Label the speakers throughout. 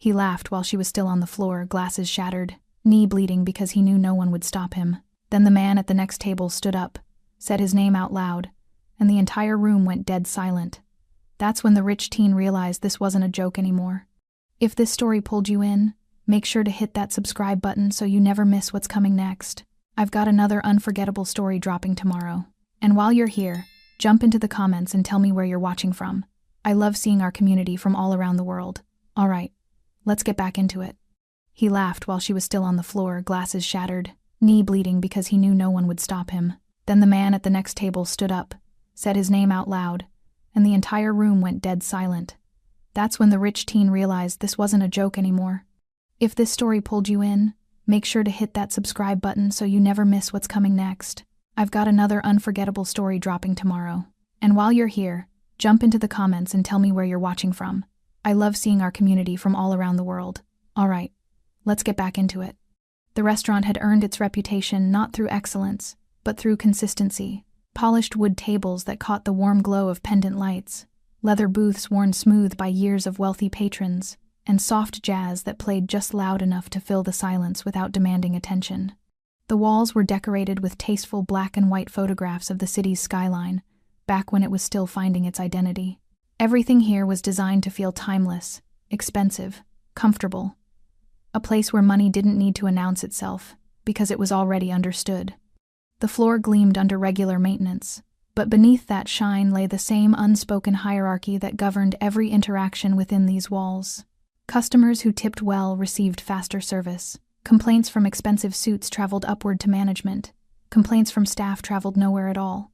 Speaker 1: He laughed while she was still on the floor, glasses shattered, knee bleeding because he knew no one would stop him. Then the man at the next table stood up, said his name out loud, and the entire room went dead silent. That's when the rich teen realized this wasn't a joke anymore. If this story pulled you in, make sure to hit that subscribe button so you never miss what's coming next. I've got another unforgettable story dropping tomorrow. And while you're here, jump into the comments and tell me where you're watching from. I love seeing our community from all around the world. All right, let's get back into it. He laughed while she was still on the floor, glasses shattered, knee bleeding because he knew no one would stop him. Then the man at the next table stood up, said his name out loud, and the entire room went dead silent. That's when the rich teen realized this wasn't a joke anymore. If this story pulled you in, make sure to hit that subscribe button so you never miss what's coming next. I've got another unforgettable story dropping tomorrow. And while you're here, jump into the comments and tell me where you're watching from. I love seeing our community from all around the world. All right, let's get back into it. The restaurant had earned its reputation not through excellence, but through consistency. Polished wood tables that caught the warm glow of pendant lights, leather booths worn smooth by years of wealthy patrons, and soft jazz that played just loud enough to fill the silence without demanding attention. The walls were decorated with tasteful black and white photographs of the city's skyline, back when it was still finding its identity. Everything here was designed to feel timeless, expensive, comfortable. A place where money didn't need to announce itself, because it was already understood. The floor gleamed under regular maintenance, but beneath that shine lay the same unspoken hierarchy that governed every interaction within these walls. Customers who tipped well received faster service. Complaints from expensive suits traveled upward to management. Complaints from staff traveled nowhere at all.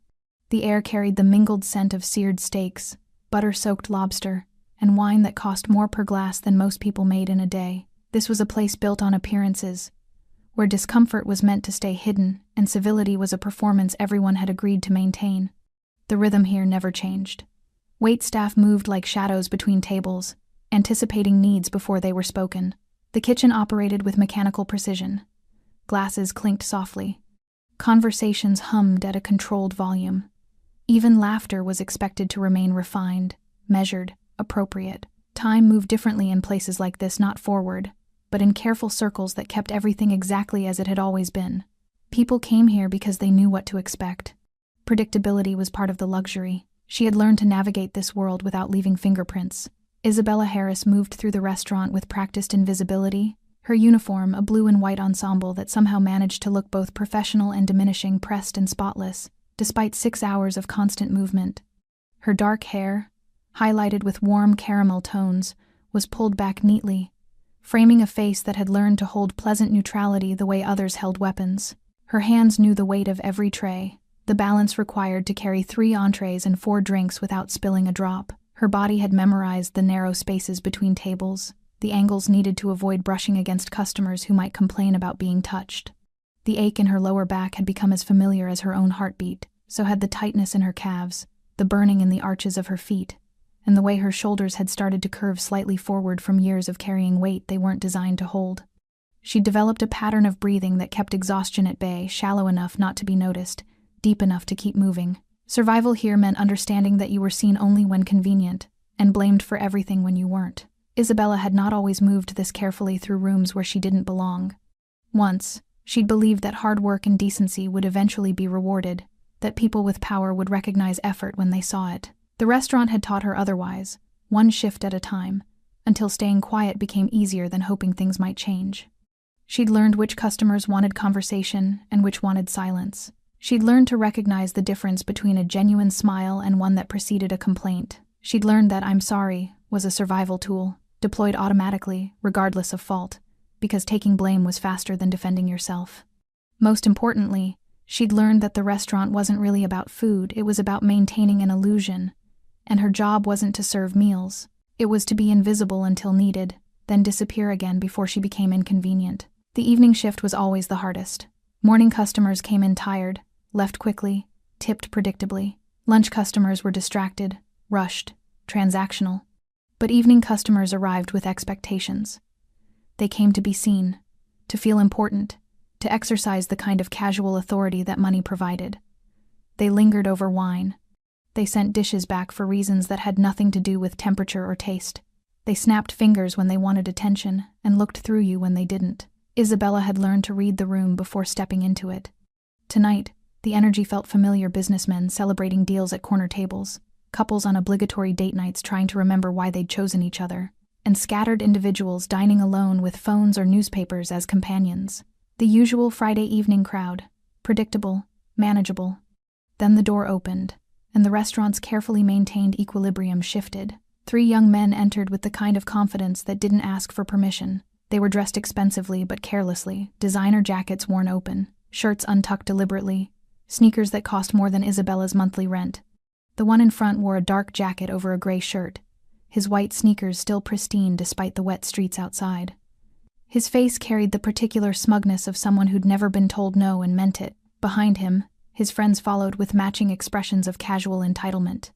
Speaker 1: The air carried the mingled scent of seared steaks, butter-soaked lobster, and wine that cost more per glass than most people made in a day. This was a place built on appearances, where discomfort was meant to stay hidden and civility was a performance everyone had agreed to maintain. The rhythm here never changed. Waitstaff moved like shadows between tables, anticipating needs before they were spoken. The kitchen operated with mechanical precision. Glasses clinked softly. Conversations hummed at a controlled volume. Even laughter was expected to remain refined, measured, appropriate. Time moved differently in places like this, not forward, but in careful circles that kept everything exactly as it had always been. People came here because they knew what to expect. Predictability was part of the luxury. She had learned to navigate this world without leaving fingerprints. Isabella Harris moved through the restaurant with practiced invisibility, her uniform a blue and white ensemble that somehow managed to look both professional and diminishing, pressed and spotless, despite 6 hours of constant movement. Her dark hair, highlighted with warm caramel tones, was pulled back neatly, framing a face that had learned to hold pleasant neutrality the way others held weapons. Her hands knew the weight of every tray, the balance required to carry 3 entrees and 4 drinks without spilling a drop. Her body had memorized the narrow spaces between tables, the angles needed to avoid brushing against customers who might complain about being touched. The ache in her lower back had become as familiar as her own heartbeat, so had the tightness in her calves, the burning in the arches of her feet, and the way her shoulders had started to curve slightly forward from years of carrying weight they weren't designed to hold. She'd developed a pattern of breathing that kept exhaustion at bay, shallow enough not to be noticed, deep enough to keep moving. Survival here meant understanding that you were seen only when convenient, and blamed for everything when you weren't. Isabella had not always moved this carefully through rooms where she didn't belong. Once, she'd believed that hard work and decency would eventually be rewarded, that people with power would recognize effort when they saw it. The restaurant had taught her otherwise, one shift at a time, until staying quiet became easier than hoping things might change. She'd learned which customers wanted conversation and which wanted silence. She'd learned to recognize the difference between a genuine smile and one that preceded a complaint. She'd learned that "I'm sorry" was a survival tool, deployed automatically, regardless of fault, because taking blame was faster than defending yourself. Most importantly, she'd learned that the restaurant wasn't really about food, it was about maintaining an illusion, and her job wasn't to serve meals. It was to be invisible until needed, then disappear again before she became inconvenient. The evening shift was always the hardest. Morning customers came in tired, left quickly, tipped predictably. Lunch customers were distracted, rushed, transactional. But evening customers arrived with expectations. They came to be seen, to feel important, to exercise the kind of casual authority that money provided. They lingered over wine. They sent dishes back for reasons that had nothing to do with temperature or taste. They snapped fingers when they wanted attention and looked through you when they didn't. Isabella had learned to read the room before stepping into it. Tonight, the energy felt familiar: businessmen celebrating deals at corner tables, couples on obligatory date nights trying to remember why they'd chosen each other, and scattered individuals dining alone with phones or newspapers as companions. The usual Friday evening crowd, predictable, manageable. Then the door opened, and the restaurant's carefully maintained equilibrium shifted. 3 young men entered with the kind of confidence that didn't ask for permission. They were dressed expensively but carelessly, designer jackets worn open, shirts untucked deliberately, sneakers that cost more than Isabella's monthly rent. The one in front wore a dark jacket over a gray shirt, his white sneakers still pristine despite the wet streets outside. His face carried the particular smugness of someone who'd never been told no and meant it. Behind him, his friends followed with matching expressions of casual entitlement.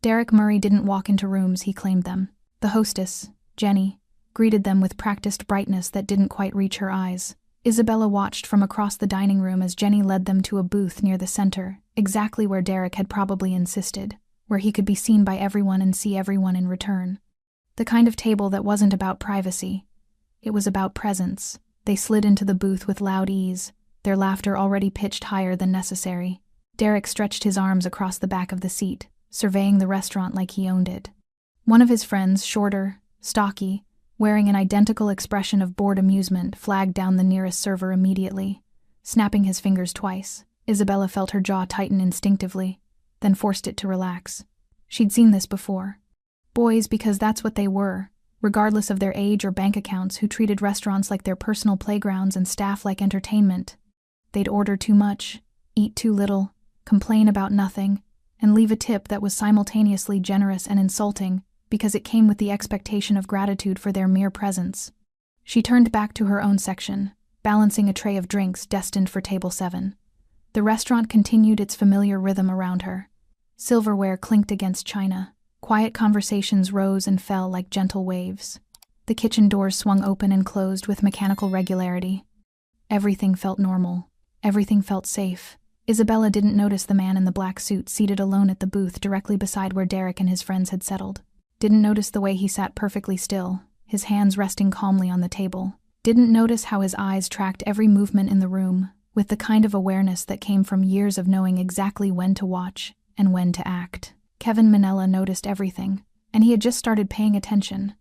Speaker 1: Derek Murray didn't walk into rooms, he claimed them. The hostess, Jenny, greeted them with practiced brightness that didn't quite reach her eyes. Isabella watched from across the dining room as Jenny led them to a booth near the center, exactly where Derek had probably insisted, where he could be seen by everyone and see everyone in return. The kind of table that wasn't about privacy. It was about presence. They slid into the booth with loud ease, their laughter already pitched higher than necessary. Derek stretched his arms across the back of the seat, surveying the restaurant like he owned it. One of his friends, shorter, stocky, wearing an identical expression of bored amusement, flagged down the nearest server immediately. Snapping his fingers twice, Isabella felt her jaw tighten instinctively, then forced it to relax. She'd seen this before. Boys, because that's what they were, regardless of their age or bank accounts, who treated restaurants like their personal playgrounds and staff like entertainment. They'd order too much, eat too little, complain about nothing, and leave a tip that was simultaneously generous and insulting because it came with the expectation of gratitude for their mere presence. She turned back to her own section, balancing a tray of drinks destined for table 7. The restaurant continued its familiar rhythm around her. Silverware clinked against china. Quiet conversations rose and fell like gentle waves. The kitchen doors swung open and closed with mechanical regularity. Everything felt normal. Everything felt safe. Isabella didn't notice the man in the black suit seated alone at the booth directly beside where Derek and his friends had settled. Didn't notice the way he sat perfectly still, his hands resting calmly on the table. Didn't notice how his eyes tracked every movement in the room, with the kind of awareness that came from years of knowing exactly when to watch and when to act. Kevin Minella noticed everything, and he had just started paying attention.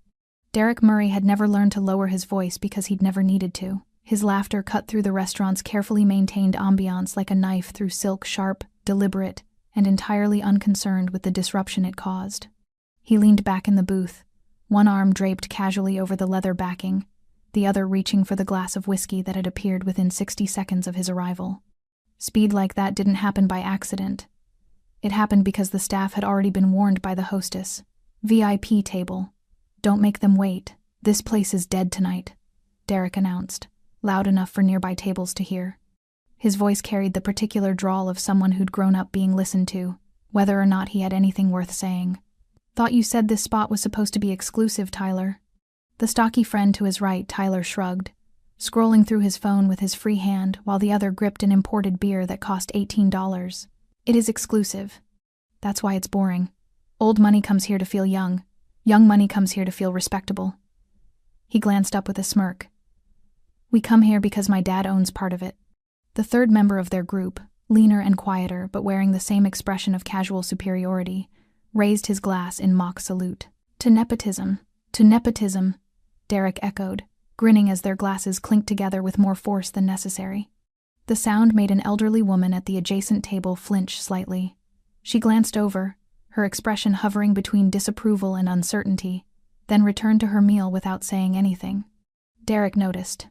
Speaker 1: Derek Murray had never learned to lower his voice because he'd never needed to. His laughter cut through the restaurant's carefully maintained ambiance like a knife through silk, sharp, deliberate, and entirely unconcerned with the disruption it caused. He leaned back in the booth, one arm draped casually over the leather backing, the other reaching for the glass of whiskey that had appeared within 60 seconds of his arrival. Speed like that didn't happen by accident. It happened because the staff had already been warned by the hostess. VIP table. Don't make them wait. This place is dead tonight, Derek announced, loud enough for nearby tables to hear. His voice carried the particular drawl of someone who'd grown up being listened to, whether or not he had anything worth saying. Thought you said this spot was supposed to be exclusive, Tyler. The stocky friend to his right, Tyler, shrugged, scrolling through his phone with his free hand while the other gripped an imported beer that cost $18. It is exclusive. That's why it's boring. Old money comes here to feel young. Young money comes here to feel respectable. He glanced up with a smirk. We come here because my dad owns part of it. The third member of their group, leaner and quieter but wearing the same expression of casual superiority, raised his glass in mock salute. To nepotism, Derek echoed, grinning as their glasses clinked together with more force than necessary. The sound made an elderly woman at the adjacent table flinch slightly. She glanced over, her expression hovering between disapproval and uncertainty, then returned to her meal without saying anything. Derek noticed.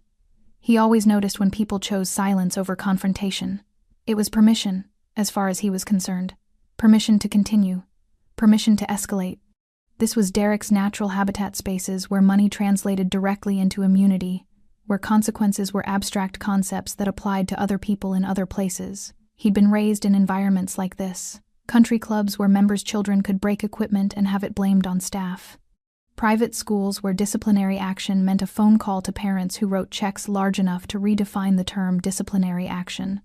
Speaker 1: He always noticed when people chose silence over confrontation. It was permission, as far as he was concerned. Permission to continue. Permission to escalate. This was Derek's natural habitat spaces where money translated directly into immunity, where consequences were abstract concepts that applied to other people in other places. He'd been raised in environments like this. Country clubs where members' children could break equipment and have it blamed on staff. Private schools where disciplinary action meant a phone call to parents who wrote checks large enough to redefine the term disciplinary action.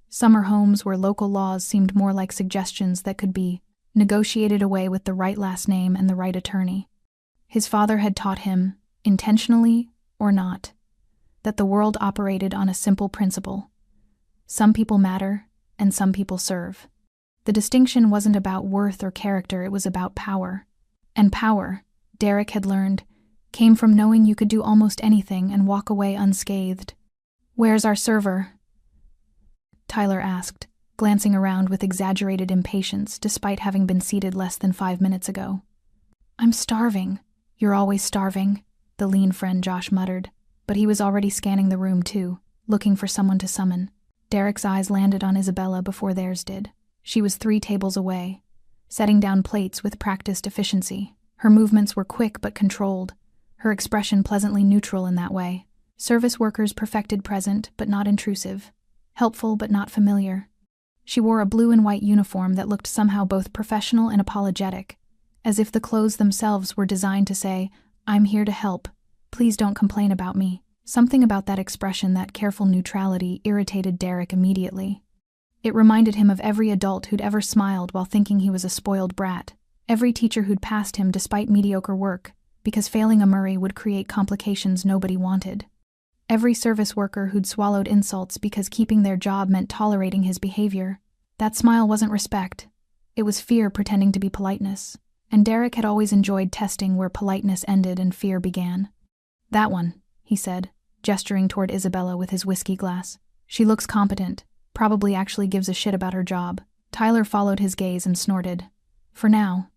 Speaker 1: Summer homes where local laws seemed more like suggestions that could be negotiated away with the right last name and the right attorney. His father had taught him, intentionally or not, that the world operated on a simple principle. Some people matter, and some people serve. The distinction wasn't about worth or character, it was about power. And power, Derek had learned, came from knowing you could do almost anything and walk away unscathed. "Where's our server?" Tyler asked, glancing around with exaggerated impatience despite having been seated less than 5 minutes ago. "I'm starving." "You're always starving," the lean friend Josh muttered, but he was already scanning the room too, looking for someone to summon. Derek's eyes landed on Isabella before theirs did. She was 3 tables away, setting down plates with practiced efficiency. Her movements were quick but controlled, her expression pleasantly neutral in that way. Service workers perfected present but not intrusive, helpful but not familiar. She wore a blue and white uniform that looked somehow both professional and apologetic, as if the clothes themselves were designed to say, "I'm here to help. Please don't complain about me." Something about that expression, that careful neutrality, irritated Derek immediately. It reminded him of every adult who'd ever smiled while thinking he was a spoiled brat, every teacher who'd passed him despite mediocre work, because failing a Murray would create complications nobody wanted. Every service worker who'd swallowed insults because keeping their job meant tolerating his behavior. That smile wasn't respect. It was fear pretending to be politeness. And Derek had always enjoyed testing where politeness ended and fear began. "That one," he said, gesturing toward Isabella with his whiskey glass. "She looks competent, probably actually gives a shit about her job." Tyler followed his gaze and snorted. "For now.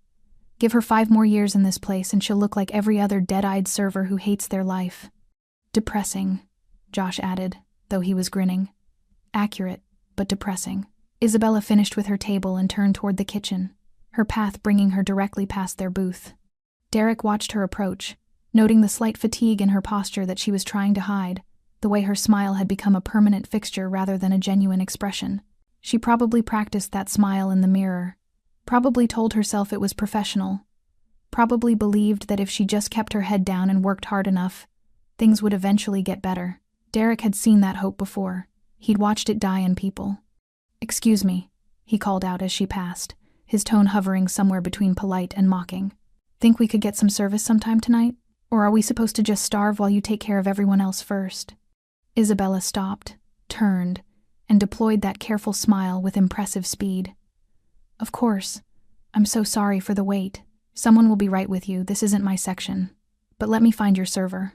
Speaker 1: Give her 5 more years in this place and she'll look like every other dead-eyed server who hates their life." "Depressing," Josh added, though he was grinning. "Accurate, but depressing." Isabella finished with her table and turned toward the kitchen, her path bringing her directly past their booth. Derek watched her approach, noting the slight fatigue in her posture that she was trying to hide, the way her smile had become a permanent fixture rather than a genuine expression. She probably practiced that smile in the mirror, probably told herself it was professional, probably believed that if she just kept her head down and worked hard enough, things would eventually get better. Derek had seen that hope before. He'd watched it die in people. "Excuse me," he called out as she passed, his tone hovering somewhere between polite and mocking. "Think we could get some service sometime tonight? Or are we supposed to just starve while you take care of everyone else first?" Isabella stopped, turned, and deployed that careful smile with impressive speed. "Of course. I'm so sorry for the wait. Someone will be right with you, this isn't my section. But let me find your server."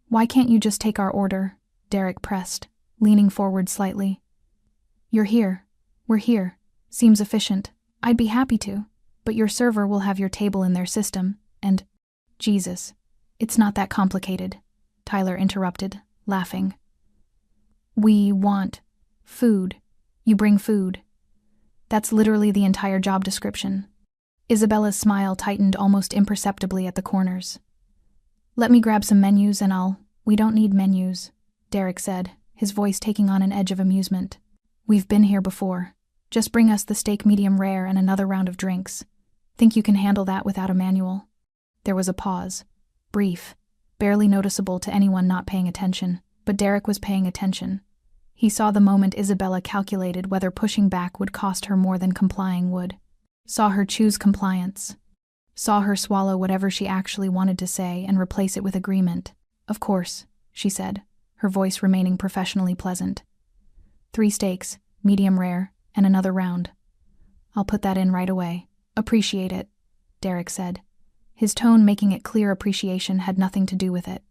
Speaker 1: "Why can't you just take our order?" Derek pressed, leaning forward slightly. "You're here. We're here. Seems efficient. I'd be happy to, but your server will have your table in their system, and—" "Jesus. It's not that complicated," Tyler interrupted, laughing. "We want food. You bring food. That's literally the entire job description." Isabella's smile tightened almost imperceptibly at the corners. "Let me grab some menus and We don't need menus," Derek said, his voice taking on an edge of amusement. "We've been here before. Just bring us the steak medium rare and another round of drinks. Think you can handle that without a manual?" There was a pause. Brief, barely noticeable to anyone not paying attention, but Derek was paying attention. He saw the moment Isabella calculated whether pushing back would cost her more than complying would. Saw her choose compliance. Saw her swallow whatever she actually wanted to say and replace it with agreement. "Of course," she said, her voice remaining professionally pleasant. 3 steaks, medium rare, and another round. "I'll put that in right away." "Appreciate it," Derek said, his tone making it clear appreciation had nothing to do with it.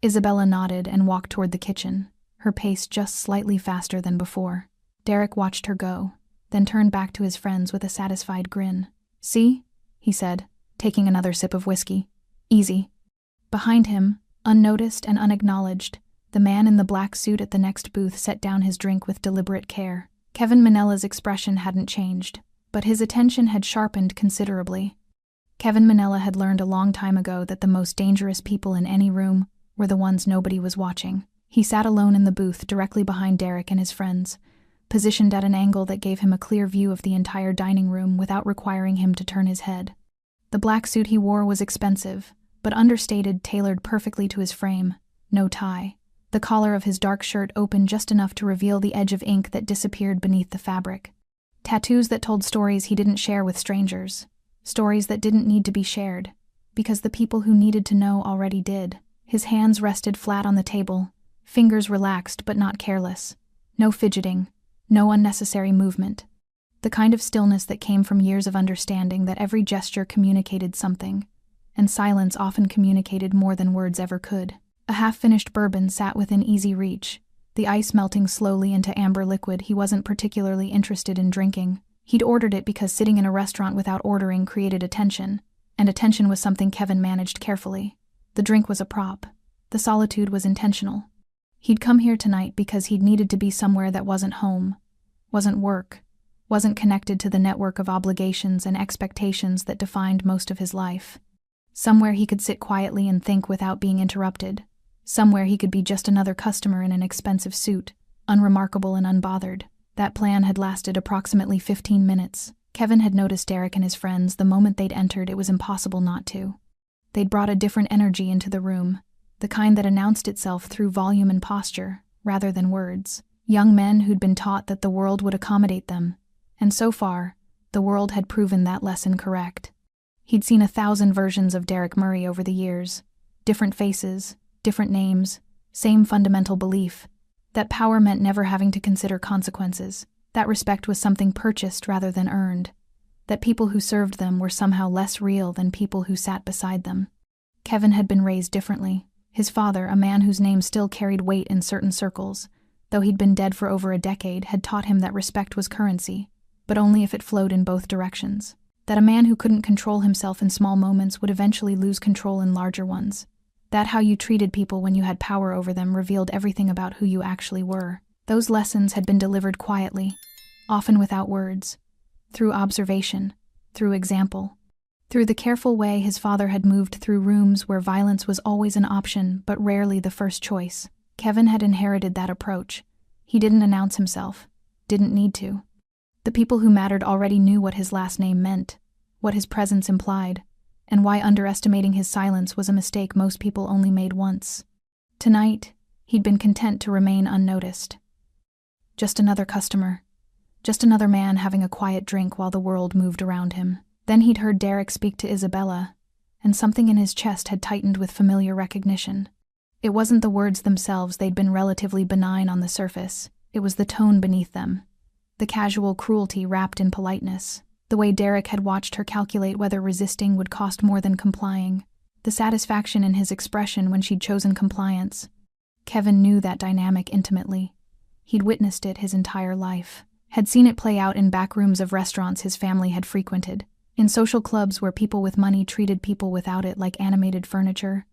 Speaker 1: Isabella nodded and walked toward the kitchen, her pace just slightly faster than before. Derek watched her go, then turned back to his friends with a satisfied grin. "See?" he said, taking another sip of whiskey. "Easy." Behind him, unnoticed and unacknowledged, the man in the black suit at the next booth set down his drink with deliberate care. Kevin Manella's expression hadn't changed, but his attention had sharpened considerably. Kevin Manella had learned a long time ago that the most dangerous people in any room were the ones nobody was watching. He sat alone in the booth directly behind Derek and his friends, positioned at an angle that gave him a clear view of the entire dining room without requiring him to turn his head. The black suit he wore was expensive, but understated, tailored perfectly to his frame, no tie. The collar of his dark shirt opened just enough to reveal the edge of ink that disappeared beneath the fabric. Tattoos that told stories he didn't share with strangers. Stories that didn't need to be shared. Because the people who needed to know already did. His hands rested flat on the table, fingers relaxed but not careless. No fidgeting, no unnecessary movement. The kind of stillness that came from years of understanding that every gesture communicated something, and silence often communicated more than words ever could. A half-finished bourbon sat within easy reach, the ice melting slowly into amber liquid he wasn't particularly interested in drinking. He'd ordered it because sitting in a restaurant without ordering created attention, and attention was something Kevin managed carefully. The drink was a prop. The solitude was intentional. He'd come here tonight because he'd needed to be somewhere that wasn't home, wasn't work, wasn't connected to the network of obligations and expectations that defined most of his life. Somewhere he could sit quietly and think without being interrupted. Somewhere he could be just another customer in an expensive suit, unremarkable and unbothered. That plan had lasted approximately 15 minutes. Kevin had noticed Derek and his friends the moment they'd entered. It was impossible not to. They'd brought a different energy into the room, the kind that announced itself through volume and posture, rather than words. Young men who'd been taught that the world would accommodate them, and so far, the world had proven that lesson correct. He'd seen 1,000 versions of Derek Murray over the years. Different faces, different names, same fundamental belief. That power meant never having to consider consequences. That respect was something purchased rather than earned. That people who served them were somehow less real than people who sat beside them. Kevin had been raised differently. His father, a man whose name still carried weight in certain circles, though he'd been dead for over a decade, had taught him that respect was currency, but only if it flowed in both directions. That a man who couldn't control himself in small moments would eventually lose control in larger ones. That how you treated people when you had power over them revealed everything about who you actually were. Those lessons had been delivered quietly, often without words, through observation, through example, through the careful way his father had moved through rooms where violence was always an option but rarely the first choice. Kevin had inherited that approach. He didn't announce himself, didn't need to. The people who mattered already knew what his last name meant, what his presence implied, and why underestimating his silence was a mistake most people only made once. Tonight, he'd been content to remain unnoticed. Just another customer. Just another man having a quiet drink while the world moved around him. Then he'd heard Derek speak to Isabella, and something in his chest had tightened with familiar recognition. It wasn't the words themselves, they'd been relatively benign on the surface. It was the tone beneath them. The casual cruelty wrapped in politeness. The way Derek had watched her calculate whether resisting would cost more than complying. The satisfaction in his expression when she'd chosen compliance. Kevin knew that dynamic intimately. He'd witnessed it his entire life. Had seen it play out in back rooms of restaurants his family had frequented. In social clubs where people with money treated people without it like animated furniture.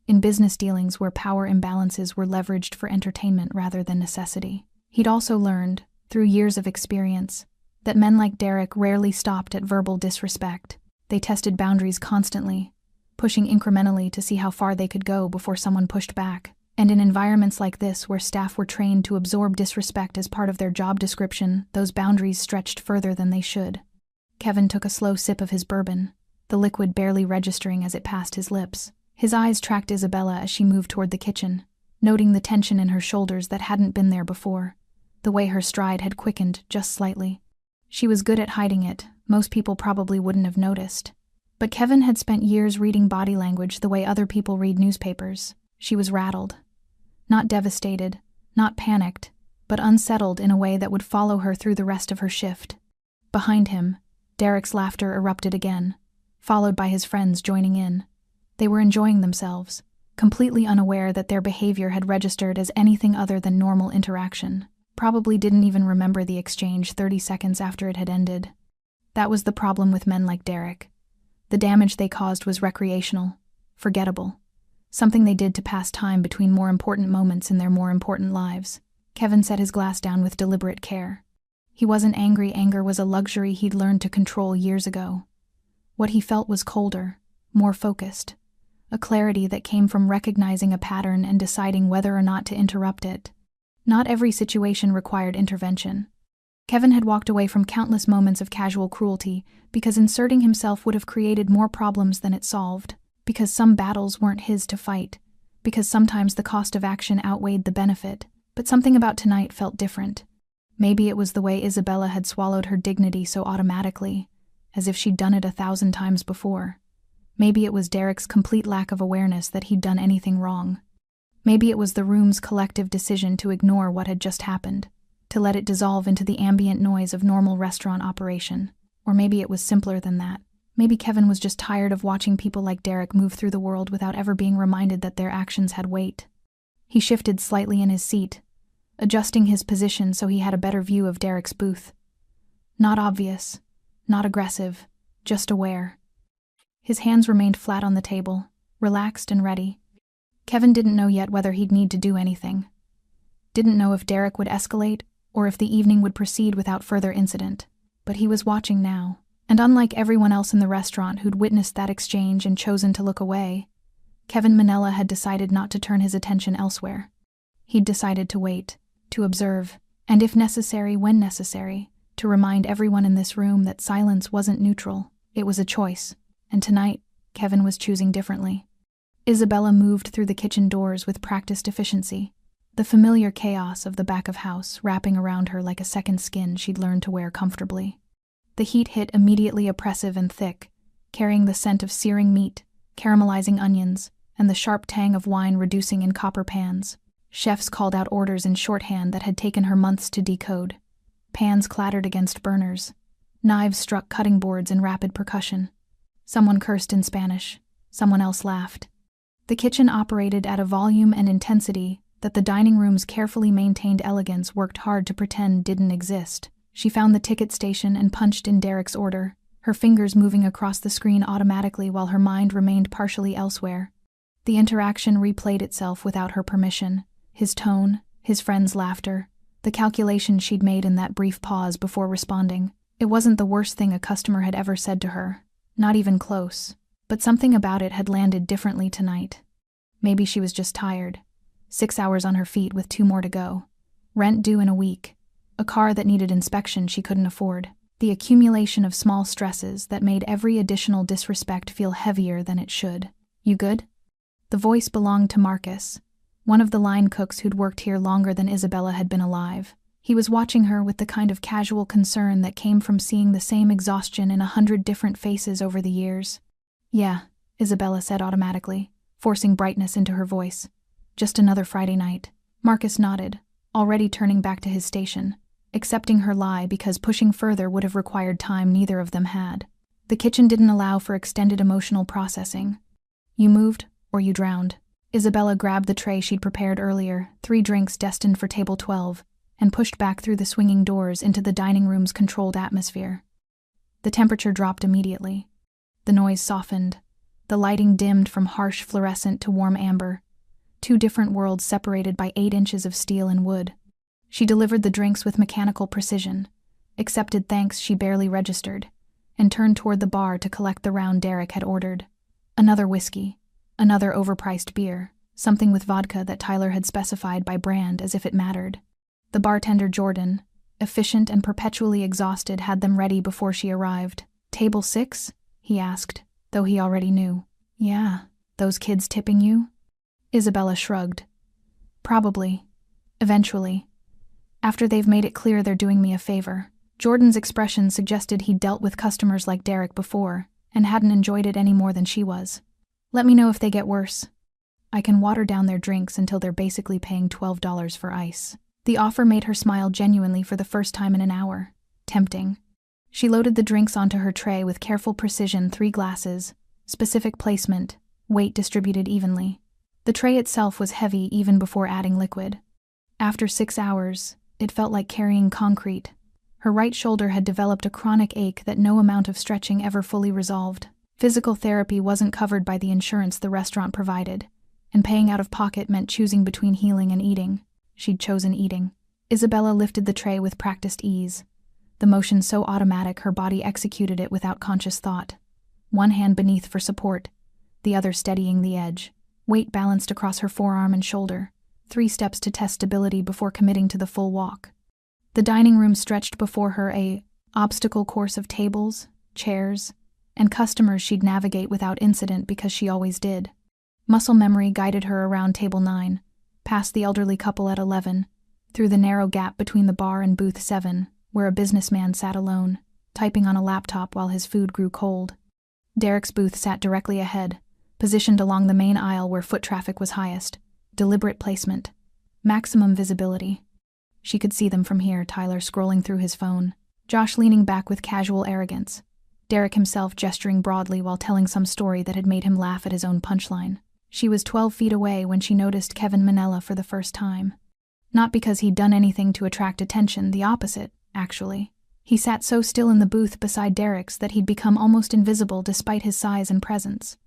Speaker 1: In business dealings where power imbalances were leveraged for entertainment rather than necessity. He'd also learned, through years of experience, that men like Derek rarely stopped at verbal disrespect. They tested boundaries constantly, pushing incrementally to see how far they could go before someone pushed back. And in environments like this where staff were trained to absorb disrespect as part of their job description, those boundaries stretched further than they should. Kevin took a slow sip of his bourbon, the liquid barely registering as it passed his lips. His eyes tracked Isabella as she moved toward the kitchen, noting the tension in her shoulders that hadn't been there before. The way her stride had quickened just slightly. She was good at hiding it. Most people probably wouldn't have noticed. But Kevin had spent years reading body language the way other people read newspapers. She was rattled. Not devastated, not panicked, but unsettled in a way that would follow her through the rest of her shift. Behind him, Derek's laughter erupted again, followed by his friends joining in. They were enjoying themselves, completely unaware that their behavior had registered as anything other than normal interaction. Probably didn't even remember the exchange 30 seconds after it had ended. That was the problem with men like Derek. The damage they caused was recreational, forgettable. Something they did to pass time between more important moments in their more important lives. Kevin set his glass down with deliberate care. He wasn't angry. Anger was a luxury he'd learned to control years ago. What he felt was colder, more focused. A clarity that came from recognizing a pattern and deciding whether or not to interrupt it. Not every situation required intervention. Kevin had walked away from countless moments of casual cruelty because inserting himself would have created more problems than it solved. Because some battles weren't his to fight, because sometimes the cost of action outweighed the benefit, but something about tonight felt different. Maybe it was the way Isabella had swallowed her dignity so automatically, as if she'd done it 1,000 times before. Maybe it was Derek's complete lack of awareness that he'd done anything wrong. Maybe it was the room's collective decision to ignore what had just happened, to let it dissolve into the ambient noise of normal restaurant operation. Or maybe it was simpler than that. Maybe Kevin was just tired of watching people like Derek move through the world without ever being reminded that their actions had weight. He shifted slightly in his seat, adjusting his position so he had a better view of Derek's booth. Not obvious, not aggressive, just aware. His hands remained flat on the table, relaxed and ready. Kevin didn't know yet whether he'd need to do anything. Didn't know if Derek would escalate or if the evening would proceed without further incident. But he was watching now, and unlike everyone else in the restaurant who'd witnessed that exchange and chosen to look away, Kevin Manella had decided not to turn his attention elsewhere. He'd decided to wait, to observe, and if necessary, when necessary, to remind everyone in this room that silence wasn't neutral. It was a choice, and tonight, Kevin was choosing differently. Isabella moved through the kitchen doors with practiced efficiency, the familiar chaos of the back of house wrapping around her like a second skin she'd learned to wear comfortably. The heat hit immediately oppressive and thick, carrying the scent of searing meat, caramelizing onions, and the sharp tang of wine reducing in copper pans. Chefs called out orders in shorthand that had taken her months to decode. Pans clattered against burners. Knives struck cutting boards in rapid percussion. Someone cursed in Spanish. Someone else laughed. The kitchen operated at a volume and intensity that the dining room's carefully maintained elegance worked hard to pretend didn't exist. She found the ticket station and punched in Derek's order, her fingers moving across the screen automatically while her mind remained partially elsewhere. The interaction replayed itself without her permission. His tone, his friend's laughter, the calculation she'd made in that brief pause before responding. It wasn't the worst thing a customer had ever said to her, not even close, but something about it had landed differently tonight. Maybe she was just tired. 6 hours on her feet with 2 more to go. Rent due in a week. A car that needed inspection she couldn't afford. The accumulation of small stresses that made every additional disrespect feel heavier than it should. "You good?" The voice belonged to Marcus, one of the line cooks who'd worked here longer than Isabella had been alive. He was watching her with the kind of casual concern that came from seeing the same exhaustion in 100 different faces over the years. "Yeah," Isabella said automatically, forcing brightness into her voice. "Just another Friday night." Marcus nodded, already turning back to his station, accepting her lie because pushing further would have required time neither of them had. The kitchen didn't allow for extended emotional processing. "You moved, or you drowned." Isabella grabbed the tray she'd prepared earlier, 3 drinks destined for table 12, and pushed back through the swinging doors into the dining room's controlled atmosphere. The temperature dropped immediately. The noise softened. The lighting dimmed from harsh fluorescent to warm amber. 2 different worlds separated by 8 inches of steel and wood. She delivered the drinks with mechanical precision, accepted thanks she barely registered, and turned toward the bar to collect the round Derek had ordered. Another whiskey, another overpriced beer, something with vodka that Tyler had specified by brand as if it mattered. The bartender Jordan, efficient and perpetually exhausted, had them ready before she arrived. "Table 6?" he asked, though he already knew. "Yeah, those kids tipping you?" Isabella shrugged. "Probably. Eventually. After they've made it clear they're doing me a favor." Jordan's expression suggested he'd dealt with customers like Derek before, and hadn't enjoyed it any more than she was. "Let me know if they get worse. I can water down their drinks until they're basically paying $12 for ice." The offer made her smile genuinely for the first time in an hour. Tempting. She loaded the drinks onto her tray with careful precision, 3 glasses, specific placement, weight distributed evenly. The tray itself was heavy even before adding liquid. After 6 hours, it felt like carrying concrete. Her right shoulder had developed a chronic ache that no amount of stretching ever fully resolved. Physical therapy wasn't covered by the insurance the restaurant provided, and paying out of pocket meant choosing between healing and eating. She'd chosen eating. Isabella lifted the tray with practiced ease, the motion so automatic her body executed it without conscious thought. One hand beneath for support, the other steadying the edge. Weight balanced across her forearm and shoulder. 3 steps to test stability before committing to the full walk. The dining room stretched before her, a obstacle course of tables, chairs, and customers she'd navigate without incident because she always did. Muscle memory guided her around table 9, past the elderly couple at 11, through the narrow gap between the bar and booth 7, where a businessman sat alone, typing on a laptop while his food grew cold. Derek's booth sat directly ahead, positioned along the main aisle where foot traffic was highest. Deliberate placement. Maximum visibility. She could see them from here, Tyler scrolling through his phone. Josh leaning back with casual arrogance. Derek himself gesturing broadly while telling some story that had made him laugh at his own punchline. She was 12 feet away when she noticed Kevin Manella for the first time. Not because he'd done anything to attract attention, the opposite, actually. He sat so still in the booth beside Derek's that he'd become almost invisible despite his size and presence.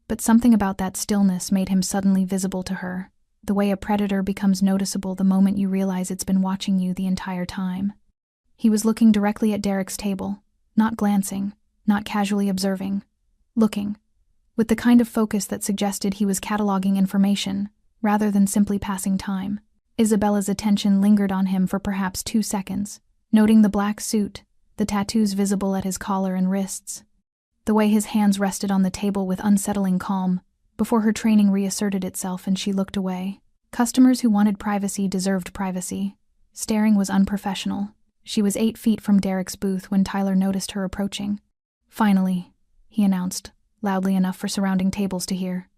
Speaker 1: But something about that stillness made him suddenly visible to her, the way a predator becomes noticeable the moment you realize it's been watching you the entire time. He was looking directly at Derek's table, not glancing, not casually observing, looking, with the kind of focus that suggested he was cataloging information, rather than simply passing time. Isabella's attention lingered on him for perhaps 2 seconds, noting the black suit, the tattoos visible at his collar and wrists, the way his hands rested on the table with unsettling calm, before her training reasserted itself and she looked away. Customers who wanted privacy deserved privacy. Staring was unprofessional. She was 8 feet from Derek's booth when Tyler noticed her approaching. "Finally," he announced, loudly enough for surrounding tables to hear.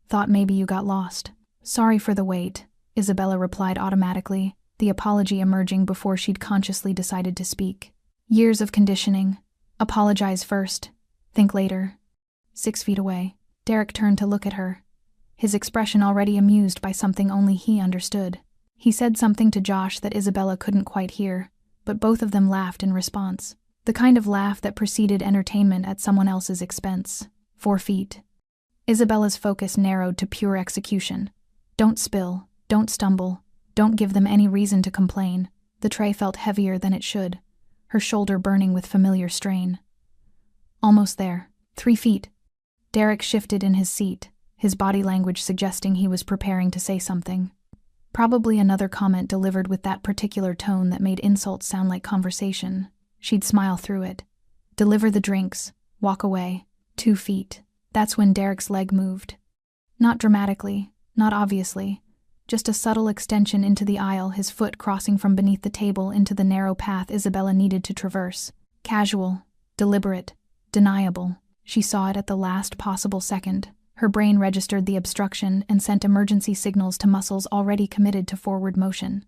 Speaker 1: "Thought maybe you got lost." "Sorry for the wait," Isabella replied automatically, the apology emerging before she'd consciously decided to speak. Years of conditioning. Apologize first. Think later. 6 feet away, Derek turned to look at her, his expression already amused by something only he understood. He said something to Josh that Isabella couldn't quite hear, but both of them laughed in response. The kind of laugh that preceded entertainment at someone else's expense. 4 feet. Isabella's focus narrowed to pure execution. Don't spill, don't stumble, don't give them any reason to complain. The tray felt heavier than it should, her shoulder burning with familiar strain. Almost there. 3 feet. Derek shifted in his seat, his body language suggesting he was preparing to say something. Probably another comment delivered with that particular tone that made insults sound like conversation. She'd smile through it. Deliver the drinks. Walk away. 2 feet. That's when Derek's leg moved. Not dramatically, not obviously, just a subtle extension into the aisle, his foot crossing from beneath the table into the narrow path Isabella needed to traverse. Casual, deliberate, deniable. She saw it at the last possible second. Her brain registered the obstruction and sent emergency signals to muscles already committed to forward motion.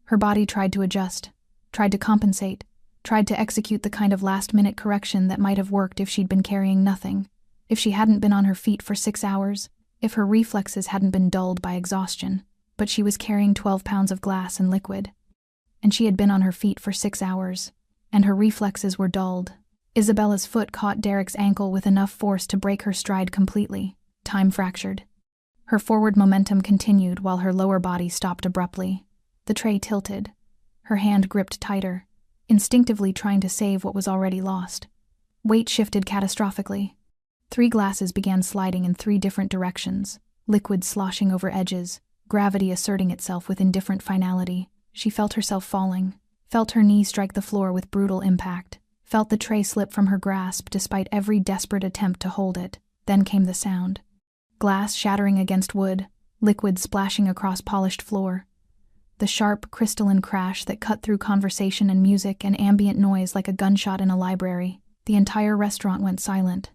Speaker 1: Her body tried to adjust, tried to compensate, tried to execute the kind of last-minute correction that might have worked if she'd been carrying nothing, if she hadn't been on her feet for 6 hours, if her reflexes hadn't been dulled by exhaustion. But she was carrying 12 pounds of glass and liquid. And she had been on her feet for 6 hours, and her reflexes were dulled. Isabella's foot caught Derek's ankle with enough force to break her stride completely. Time fractured. Her forward momentum continued while her lower body stopped abruptly. The tray tilted. Her hand gripped tighter, instinctively trying to save what was already lost. Weight shifted catastrophically. 3 glasses began sliding in 3 different directions, liquid sloshing over edges, gravity asserting itself with indifferent finality. She felt herself falling, felt her knee strike the floor with brutal impact, felt the tray slip from her grasp despite every desperate attempt to hold it. Then came the sound. Glass shattering against wood, liquid splashing across polished floor. The sharp, crystalline crash that cut through conversation and music and ambient noise like a gunshot in a library. The entire restaurant went silent.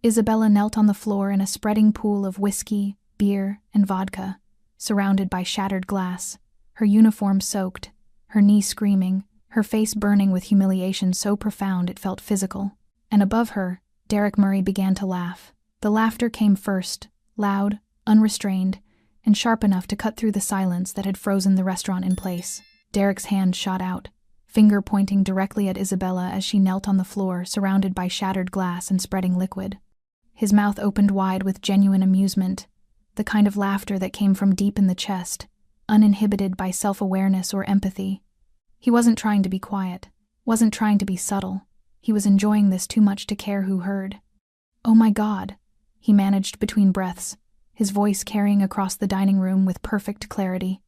Speaker 1: Isabella knelt on the floor in a spreading pool of whiskey, beer, and vodka, surrounded by shattered glass, her uniform soaked, her knee screaming, her face burning with humiliation so profound it felt physical. And above her, Derek Murray began to laugh. The laughter came first, loud, unrestrained, and sharp enough to cut through the silence that had frozen the restaurant in place. Derek's hand shot out, finger pointing directly at Isabella as she knelt on the floor, surrounded by shattered glass and spreading liquid. His mouth opened wide with genuine amusement, the kind of laughter that came from deep in the chest, uninhibited by self-awareness or empathy. He wasn't trying to be quiet, wasn't trying to be subtle. He was enjoying this too much to care who heard. "Oh my God," he managed between breaths, his voice carrying across the dining room with perfect clarity.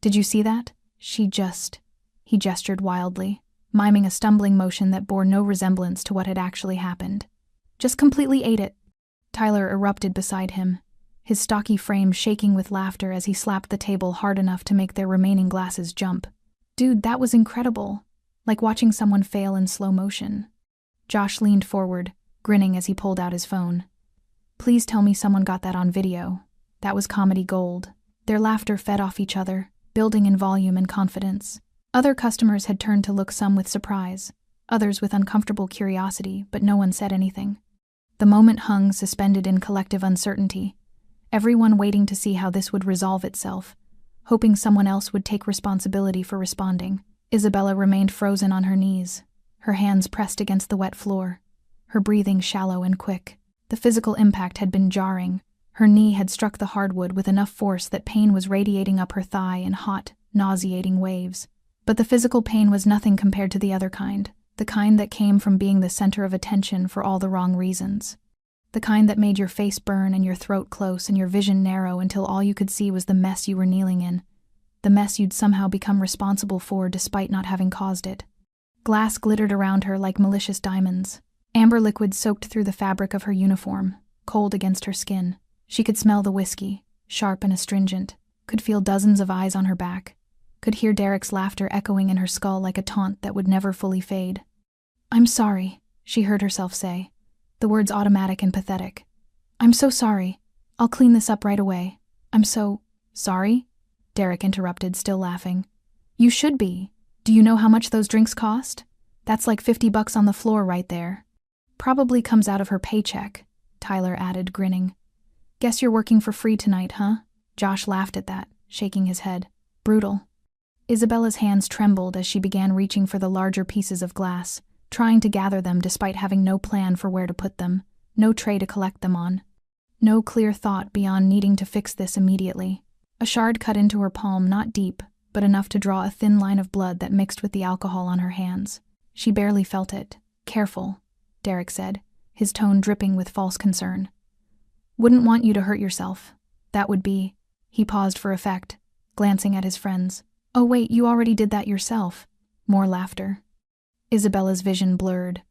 Speaker 1: "Did you see that?" He gestured wildly, miming a stumbling motion that bore no resemblance to what had actually happened. "Just completely ate it." Tyler erupted beside him, his stocky frame shaking with laughter as he slapped the table hard enough to make their remaining glasses jump. "Dude, that was incredible. Like watching someone fail in slow motion." Josh leaned forward, grinning as he pulled out his phone. Please tell me someone got that on video. That was comedy gold. Their laughter fed off each other, building in volume and confidence. Other customers had turned to look, some with surprise, others with uncomfortable curiosity, but no one said anything. The moment hung suspended in collective uncertainty, everyone waiting to see how this would resolve itself, hoping someone else would take responsibility for responding. Isabella remained frozen on her knees, her hands pressed against the wet floor, her breathing shallow and quick. The physical impact had been jarring. Her knee had struck the hardwood with enough force that pain was radiating up her thigh in hot, nauseating waves. But the physical pain was nothing compared to the other kind, the kind that came from being the center of attention for all the wrong reasons. The kind that made your face burn and your throat close and your vision narrow until all you could see was the mess you were kneeling in, the mess you'd somehow become responsible for despite not having caused it. Glass glittered around her like malicious diamonds. Amber liquid soaked through the fabric of her uniform, cold against her skin. She could smell the whiskey, sharp and astringent, could feel dozens of eyes on her back, could hear Derek's laughter echoing in her skull like a taunt that would never fully fade. "I'm sorry," she heard herself say, the words automatic and pathetic. "I'm so sorry. I'll clean this up right away. I'm so sorry?" Derek interrupted, still laughing. "You should be. Do you know how much those drinks cost? That's like $50 on the floor right there." "Probably comes out of her paycheck," Tyler added, grinning. "Guess you're working for free tonight, huh?" Josh laughed at that, shaking his head. "Brutal." Isabella's hands trembled as she began reaching for the larger pieces of glass, trying to gather them despite having no plan for where to put them, no tray to collect them on. No clear thought beyond needing to fix this immediately. A shard cut into her palm, not deep, but enough to draw a thin line of blood that mixed with the alcohol on her hands. She barely felt it. "Careful," Derek said, his tone dripping with false concern. "Wouldn't want you to hurt yourself. That would be—" He paused for effect, glancing at his friends. "Oh wait, you already did that yourself." More laughter. Isabella's vision blurred.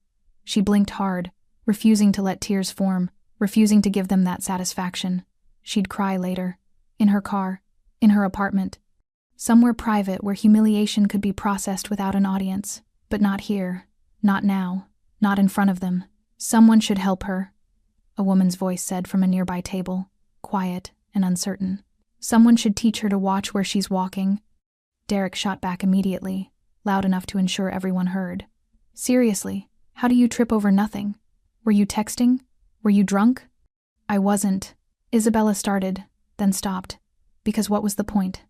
Speaker 1: She blinked hard, refusing to let tears form, refusing to give them that satisfaction. She'd cry later. In her car. In her apartment. Somewhere private where humiliation could be processed without an audience. But not here. Not now. Not in front of them. "Someone should help her," a woman's voice said from a nearby table, quiet and uncertain. "Someone should teach her to watch where she's walking." Derek shot back immediately, loud enough to ensure everyone heard. "Seriously, how do you trip over nothing? Were you texting? Were you drunk?" "I wasn't." Isabella started, then stopped. Because what was the point?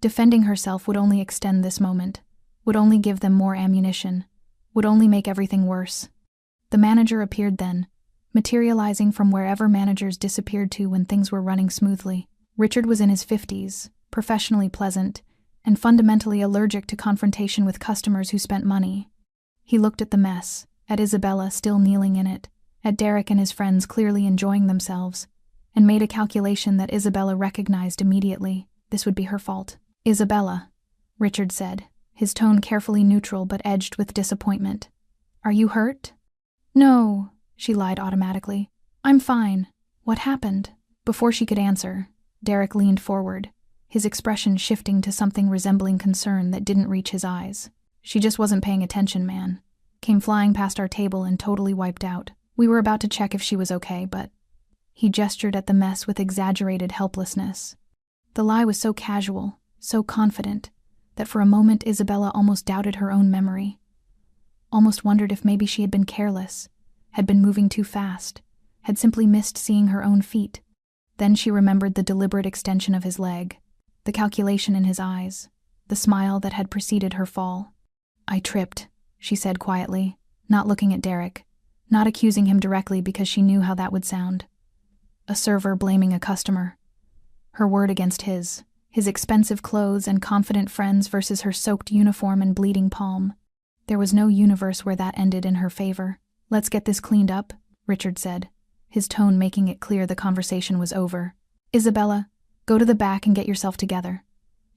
Speaker 1: Defending herself would only extend this moment, would only give them more ammunition, would only make everything worse. The manager appeared then, materializing from wherever managers disappeared to when things were running smoothly. Richard was in his 50s, professionally pleasant, and fundamentally allergic to confrontation with customers who spent money. He looked at the mess, at Isabella still kneeling in it, at Derek and his friends clearly enjoying themselves, and made a calculation that Isabella recognized immediately. This would be her fault. "Isabella," Richard said, his tone carefully neutral but edged with disappointment. "Are you hurt?" "No," she lied automatically. "I'm fine. What happened?" Before she could answer, Derek leaned forward, his expression shifting to something resembling concern that didn't reach his eyes. "She just wasn't paying attention, man. Came flying past our table and totally wiped out. We were about to check if she was okay, but—" He gestured at the mess with exaggerated helplessness. The lie was so casual, so confident, that for a moment Isabella almost doubted her own memory. Almost wondered if maybe she had been careless, had been moving too fast, had simply missed seeing her own feet. Then she remembered the deliberate extension of his leg, the calculation in his eyes, the smile that had preceded her fall. "I tripped," she said quietly, not looking at Derek, not accusing him directly because she knew how that would sound. A server blaming a customer. Her word against his expensive clothes and confident friends versus her soaked uniform and bleeding palm. There was no universe where that ended in her favor. "Let's get this cleaned up," Richard said, his tone making it clear the conversation was over. "Isabella, go to the back and get yourself together.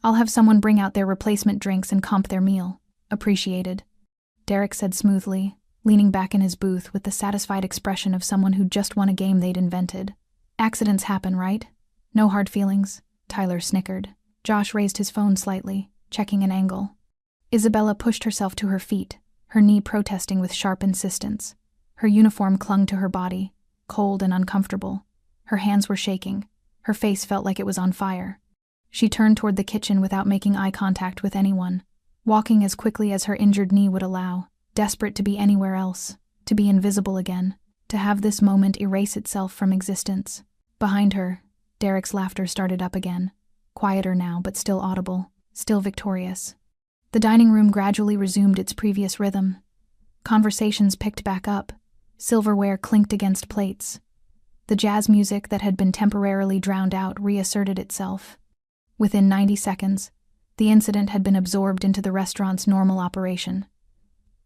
Speaker 1: I'll have someone bring out their replacement drinks and comp their meal." "Appreciated," Derek said smoothly, leaning back in his booth with the satisfied expression of someone who'd just won a game they'd invented. "Accidents happen, right? No hard feelings?" Tyler snickered. Josh raised his phone slightly, checking an angle. Isabella pushed herself to her feet, her knee protesting with sharp insistence. Her uniform clung to her body, cold and uncomfortable. Her hands were shaking. Her face felt like it was on fire. She turned toward the kitchen without making eye contact with anyone, walking as quickly as her injured knee would allow, desperate to be anywhere else, to be invisible again, to have this moment erase itself from existence. Behind her, Derek's laughter started up again, quieter now but still audible, still victorious. The dining room gradually resumed its previous rhythm. Conversations picked back up. Silverware clinked against plates. The jazz music that had been temporarily drowned out reasserted itself. Within 90 seconds, the incident had been absorbed into the restaurant's normal operation.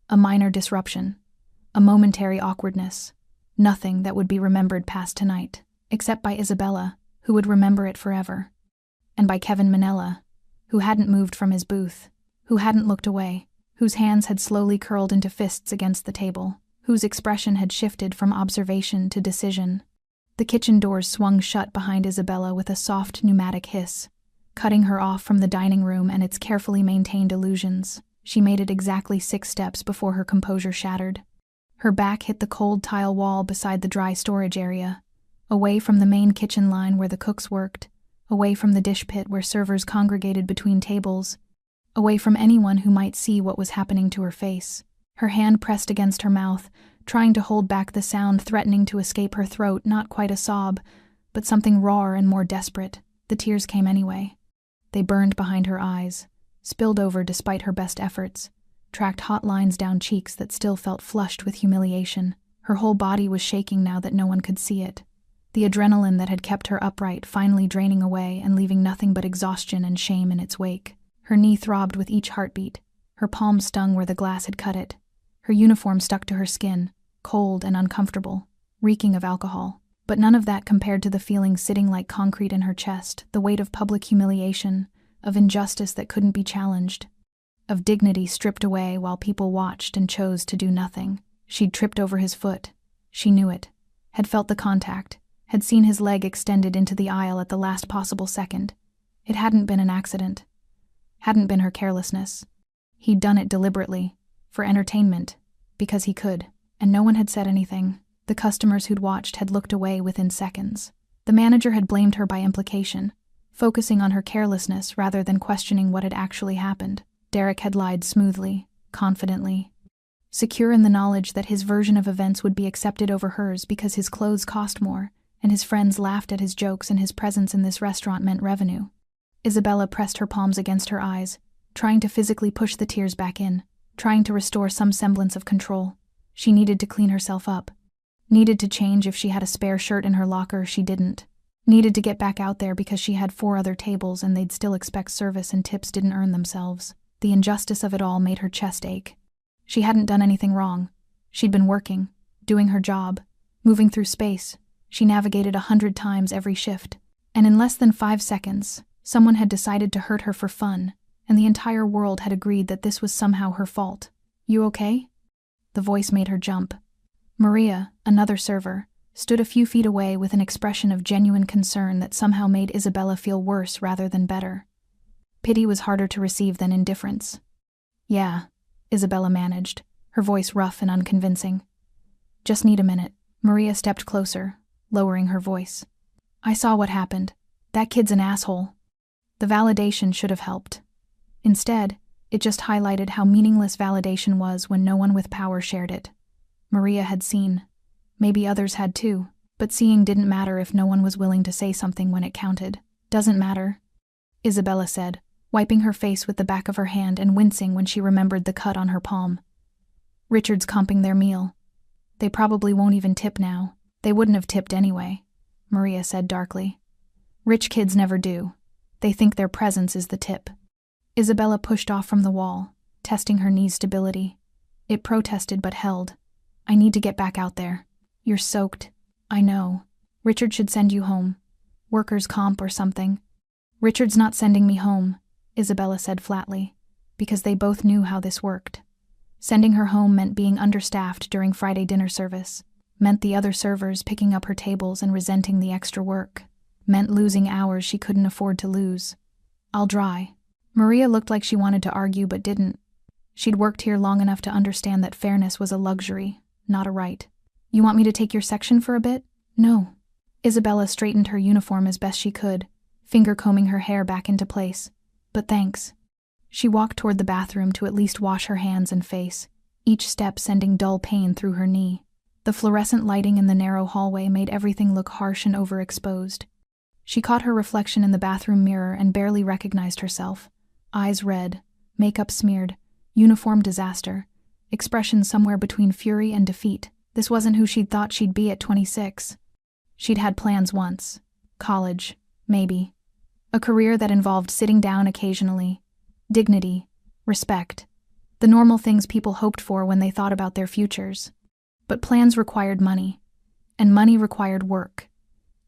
Speaker 1: A minor disruption, a momentary awkwardness, nothing that would be remembered past tonight, except by Isabella, who would remember it forever, and by Kevin Manella, who hadn't moved from his booth, who hadn't looked away, whose hands had slowly curled into fists against the table, whose expression had shifted from observation to decision. The kitchen doors swung shut behind Isabella with a soft pneumatic hiss, cutting her off from the dining room and its carefully maintained illusions. She made it exactly 6 steps before her composure shattered. Her back hit the cold tile wall beside the dry storage area, away from the main kitchen line where the cooks worked, away from the dish pit where servers congregated between tables, away from anyone who might see what was happening to her face. Her hand pressed against her mouth, trying to hold back the sound threatening to escape her throat, not quite a sob, but something rawer and more desperate. The tears came anyway. They burned behind her eyes, spilled over despite her best efforts, tracked hot lines down cheeks that still felt flushed with humiliation. Her whole body was shaking now that no one could see it. The adrenaline that had kept her upright finally draining away and leaving nothing but exhaustion and shame in its wake. Her knee throbbed with each heartbeat. Her palm stung where the glass had cut it. Her uniform stuck to her skin, cold and uncomfortable, reeking of alcohol. But none of that compared to the feeling sitting like concrete in her chest, the weight of public humiliation, of injustice that couldn't be challenged, of dignity stripped away while people watched and chose to do nothing. She'd tripped over his foot. She knew it, had felt the contact, had seen his leg extended into the aisle at the last possible second. It hadn't been an accident, hadn't been her carelessness. He'd done it deliberately, for entertainment, because he could, and no one had said anything. The customers who'd watched had looked away within seconds. The manager had blamed her by implication, focusing on her carelessness rather than questioning what had actually happened. Derek had lied smoothly, confidently, secure in the knowledge that his version of events would be accepted over hers because his clothes cost more, and his friends laughed at his jokes and his presence in this restaurant meant revenue. Isabella pressed her palms against her eyes, trying to physically push the tears back in, trying to restore some semblance of control. She needed to clean herself up. Needed to change if she had a spare shirt in her locker. She didn't. Needed to get back out there because she had 4 other tables and they'd still expect service and tips didn't earn themselves. The injustice of it all made her chest ache. She hadn't done anything wrong. She'd been working, doing her job, moving through space. She navigated 100 times every shift. And in less than 5 seconds, someone had decided to hurt her for fun, and the entire world had agreed that this was somehow her fault. "You okay?" The voice made her jump. Maria, another server, stood a few feet away with an expression of genuine concern that somehow made Isabella feel worse rather than better. Pity was harder to receive than indifference. "Yeah," Isabella managed, her voice rough and unconvincing. "Just need a minute." Maria stepped closer, lowering her voice. "I saw what happened. That kid's an asshole." The validation should have helped. Instead, it just highlighted how meaningless validation was when no one with power shared it. Maria had seen. Maybe others had too, but seeing didn't matter if no one was willing to say something when it counted. "Doesn't matter," Isabella said, wiping her face with the back of her hand and wincing when she remembered the cut on her palm. "Richard's comping their meal. They probably won't even tip now. They wouldn't have tipped anyway," Maria said darkly. "Rich kids never do. They think their presence is the tip." Isabella pushed off from the wall, testing her knee's stability. It protested but held. "I need to get back out there." "You're soaked." "I know. Richard should send you home. Workers' comp or something." "Richard's not sending me home," Isabella said flatly, because they both knew how this worked. Sending her home meant being understaffed during Friday dinner service, meant the other servers picking up her tables and resenting the extra work, meant losing hours she couldn't afford to lose. "I'll dry." Maria looked like she wanted to argue but didn't. She'd worked here long enough to understand that fairness was a luxury, not a right. You want me to take your section for a bit? No. Isabella straightened her uniform as best she could, finger combing her hair back into place. But thanks. She walked toward the bathroom to at least wash her hands and face, each step sending dull pain through her knee. The fluorescent lighting in the narrow hallway made everything look harsh and overexposed. She caught her reflection in the bathroom mirror and barely recognized herself. Eyes red, makeup smeared, uniform disaster, expression somewhere between fury and defeat. This wasn't who she'd thought she'd be at 26. She'd had plans once. College, maybe. A career that involved sitting down occasionally. Dignity, respect. The normal things people hoped for when they thought about their futures. But plans required money. And money required work.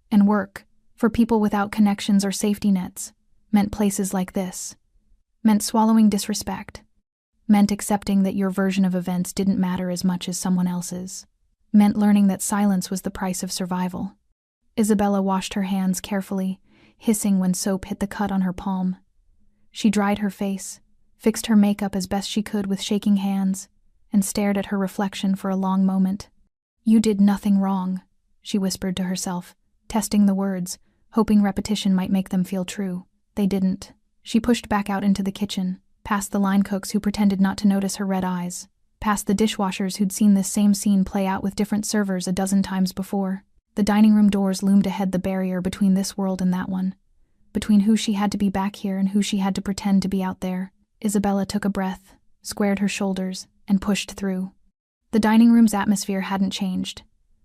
Speaker 1: And work, for people without connections or safety nets, meant places like this. Meant swallowing disrespect. Meant accepting that your version of events didn't matter as much as someone else's. Meant learning that silence was the price of survival. Isabella washed her hands carefully, hissing when soap hit the cut on her palm. She dried her face, fixed her makeup as best she could with shaking hands, and stared at her reflection for a long moment. You did nothing wrong, she whispered to herself, testing the words, hoping repetition might make them feel true. They didn't. She pushed back out into the kitchen, past the line cooks who pretended not to notice her red eyes, past the dishwashers who'd seen this same scene play out with different servers a dozen times before. The dining room doors loomed ahead, the barrier between this world and that one, between who she had to be back here and who she had to pretend to be out there. Isabella took a breath, squared her shoulders, and pushed through. The dining room's atmosphere hadn't changed.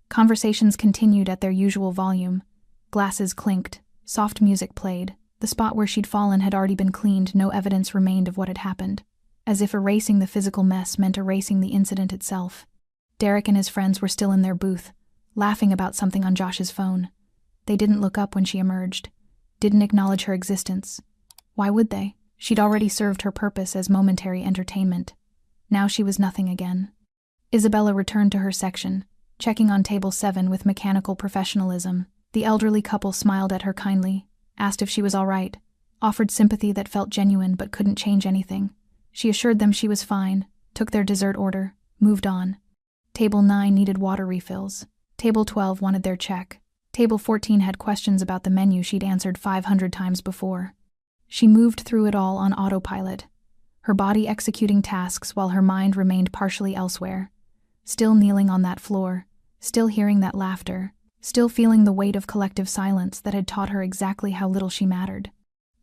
Speaker 1: Conversations continued at their usual volume. Glasses clinked, soft music played. The spot where she'd fallen had already been cleaned, no evidence remained of what had happened. As if erasing the physical mess meant erasing the incident itself. Derek and his friends were still in their booth, laughing about something on Josh's phone. They didn't look up when she emerged, didn't acknowledge her existence. Why would they? She'd already served her purpose as momentary entertainment. Now she was nothing again. Isabella returned to her section, checking on table 7 with mechanical professionalism. The elderly couple smiled at her kindly, asked if she was all right, offered sympathy that felt genuine but couldn't change anything. She assured them she was fine, took their dessert order, moved on. Table 9 needed water refills. Table 12 wanted their check. Table 14 had questions about the menu she'd answered 500 times before. She moved through it all on autopilot, her body executing tasks while her mind remained partially elsewhere. Still kneeling on that floor, still hearing that laughter, still feeling the weight of collective silence that had taught her exactly how little she mattered.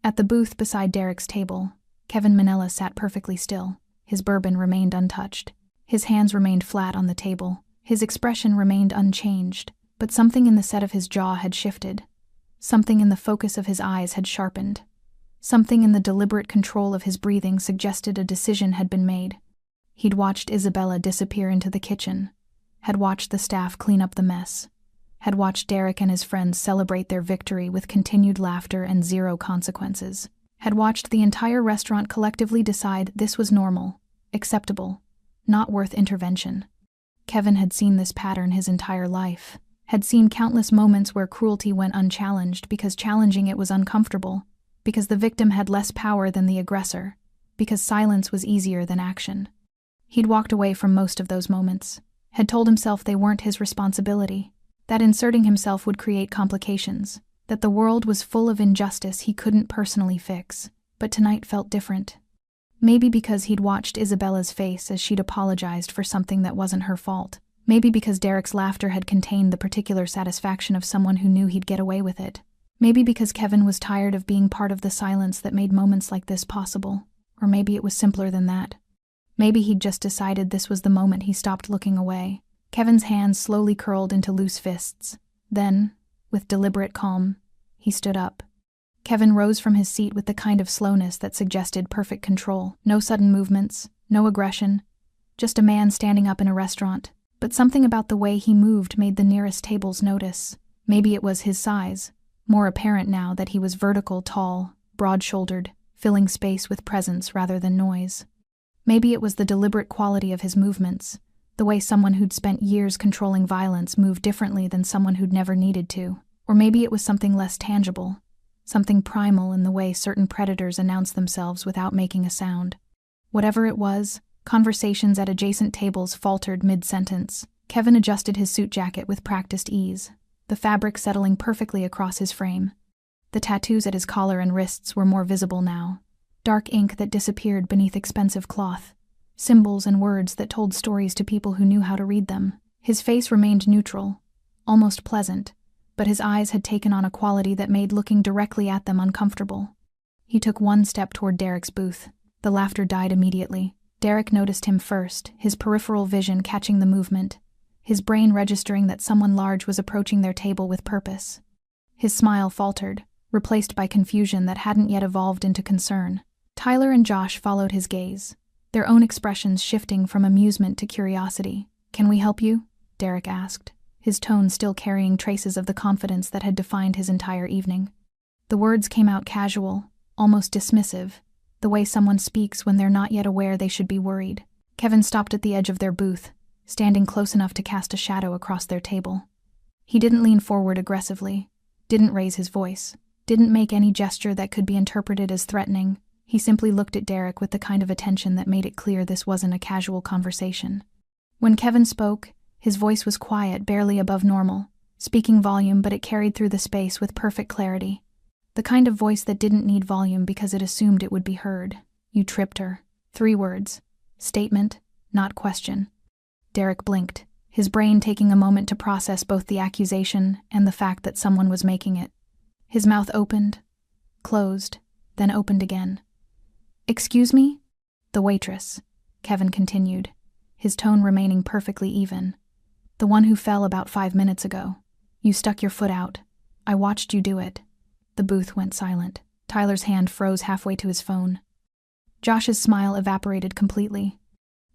Speaker 1: At the booth beside Derek's table, Kevin Manella sat perfectly still. His bourbon remained untouched. His hands remained flat on the table. His expression remained unchanged, but something in the set of his jaw had shifted. Something in the focus of his eyes had sharpened. Something in the deliberate control of his breathing suggested a decision had been made. He'd watched Isabella disappear into the kitchen, had watched the staff clean up the mess, had watched Derek and his friends celebrate their victory with continued laughter and zero consequences, had watched the entire restaurant collectively decide this was normal, acceptable, not worth intervention. Kevin had seen this pattern his entire life, had seen countless moments where cruelty went unchallenged because challenging it was uncomfortable, because the victim had less power than the aggressor, because silence was easier than action. He'd walked away from most of those moments, had told himself they weren't his responsibility, that inserting himself would create complications, that the world was full of injustice he couldn't personally fix, but tonight felt different. Maybe because he'd watched Isabella's face as she'd apologized for something that wasn't her fault. Maybe because Derek's laughter had contained the particular satisfaction of someone who knew he'd get away with it. Maybe because Kevin was tired of being part of the silence that made moments like this possible. Or maybe it was simpler than that. Maybe he'd just decided this was the moment he stopped looking away. Kevin's hands slowly curled into loose fists. Then, with deliberate calm, he stood up. Kevin rose from his seat with the kind of slowness that suggested perfect control. No sudden movements, no aggression, just a man standing up in a restaurant. But something about the way he moved made the nearest tables notice. Maybe it was his size, more apparent now that he was vertical, tall, broad-shouldered, filling space with presence rather than noise. Maybe it was the deliberate quality of his movements, the way someone who'd spent years controlling violence moved differently than someone who'd never needed to. Or maybe it was something less tangible, something primal in the way certain predators announce themselves without making a sound. Whatever it was, conversations at adjacent tables faltered mid-sentence. Kevin adjusted his suit jacket with practiced ease, the fabric settling perfectly across his frame. The tattoos at his collar and wrists were more visible now, dark ink that disappeared beneath expensive cloth, symbols and words that told stories to people who knew how to read them. His face remained neutral, almost pleasant, but his eyes had taken on a quality that made looking directly at them uncomfortable. He took one step toward Derek's booth. The laughter died immediately. Derek noticed him first, his peripheral vision catching the movement, his brain registering that someone large was approaching their table with purpose. His smile faltered, replaced by confusion that hadn't yet evolved into concern. Tyler and Josh followed his gaze, their own expressions shifting from amusement to curiosity. "Can we help you?" Derek asked, his tone still carrying traces of the confidence that had defined his entire evening. The words came out casual, almost dismissive, the way someone speaks when they're not yet aware they should be worried. Kevin stopped at the edge of their booth, standing close enough to cast a shadow across their table. He didn't lean forward aggressively, didn't raise his voice, didn't make any gesture that could be interpreted as threatening. He simply looked at Derek with the kind of attention that made it clear this wasn't a casual conversation. When Kevin spoke, his voice was quiet, barely above normal, speaking volume, but it carried through the space with perfect clarity. The kind of voice that didn't need volume because it assumed it would be heard. "You tripped her." 3 words. Statement, not question. Derek blinked, his brain taking a moment to process both the accusation and the fact that someone was making it. His mouth opened, closed, then opened again. "Excuse me?" "The waitress," Kevin continued, his tone remaining perfectly even. "The one who fell about 5 minutes ago. You stuck your foot out. I watched you do it." The booth went silent. Tyler's hand froze halfway to his phone. Josh's smile evaporated completely.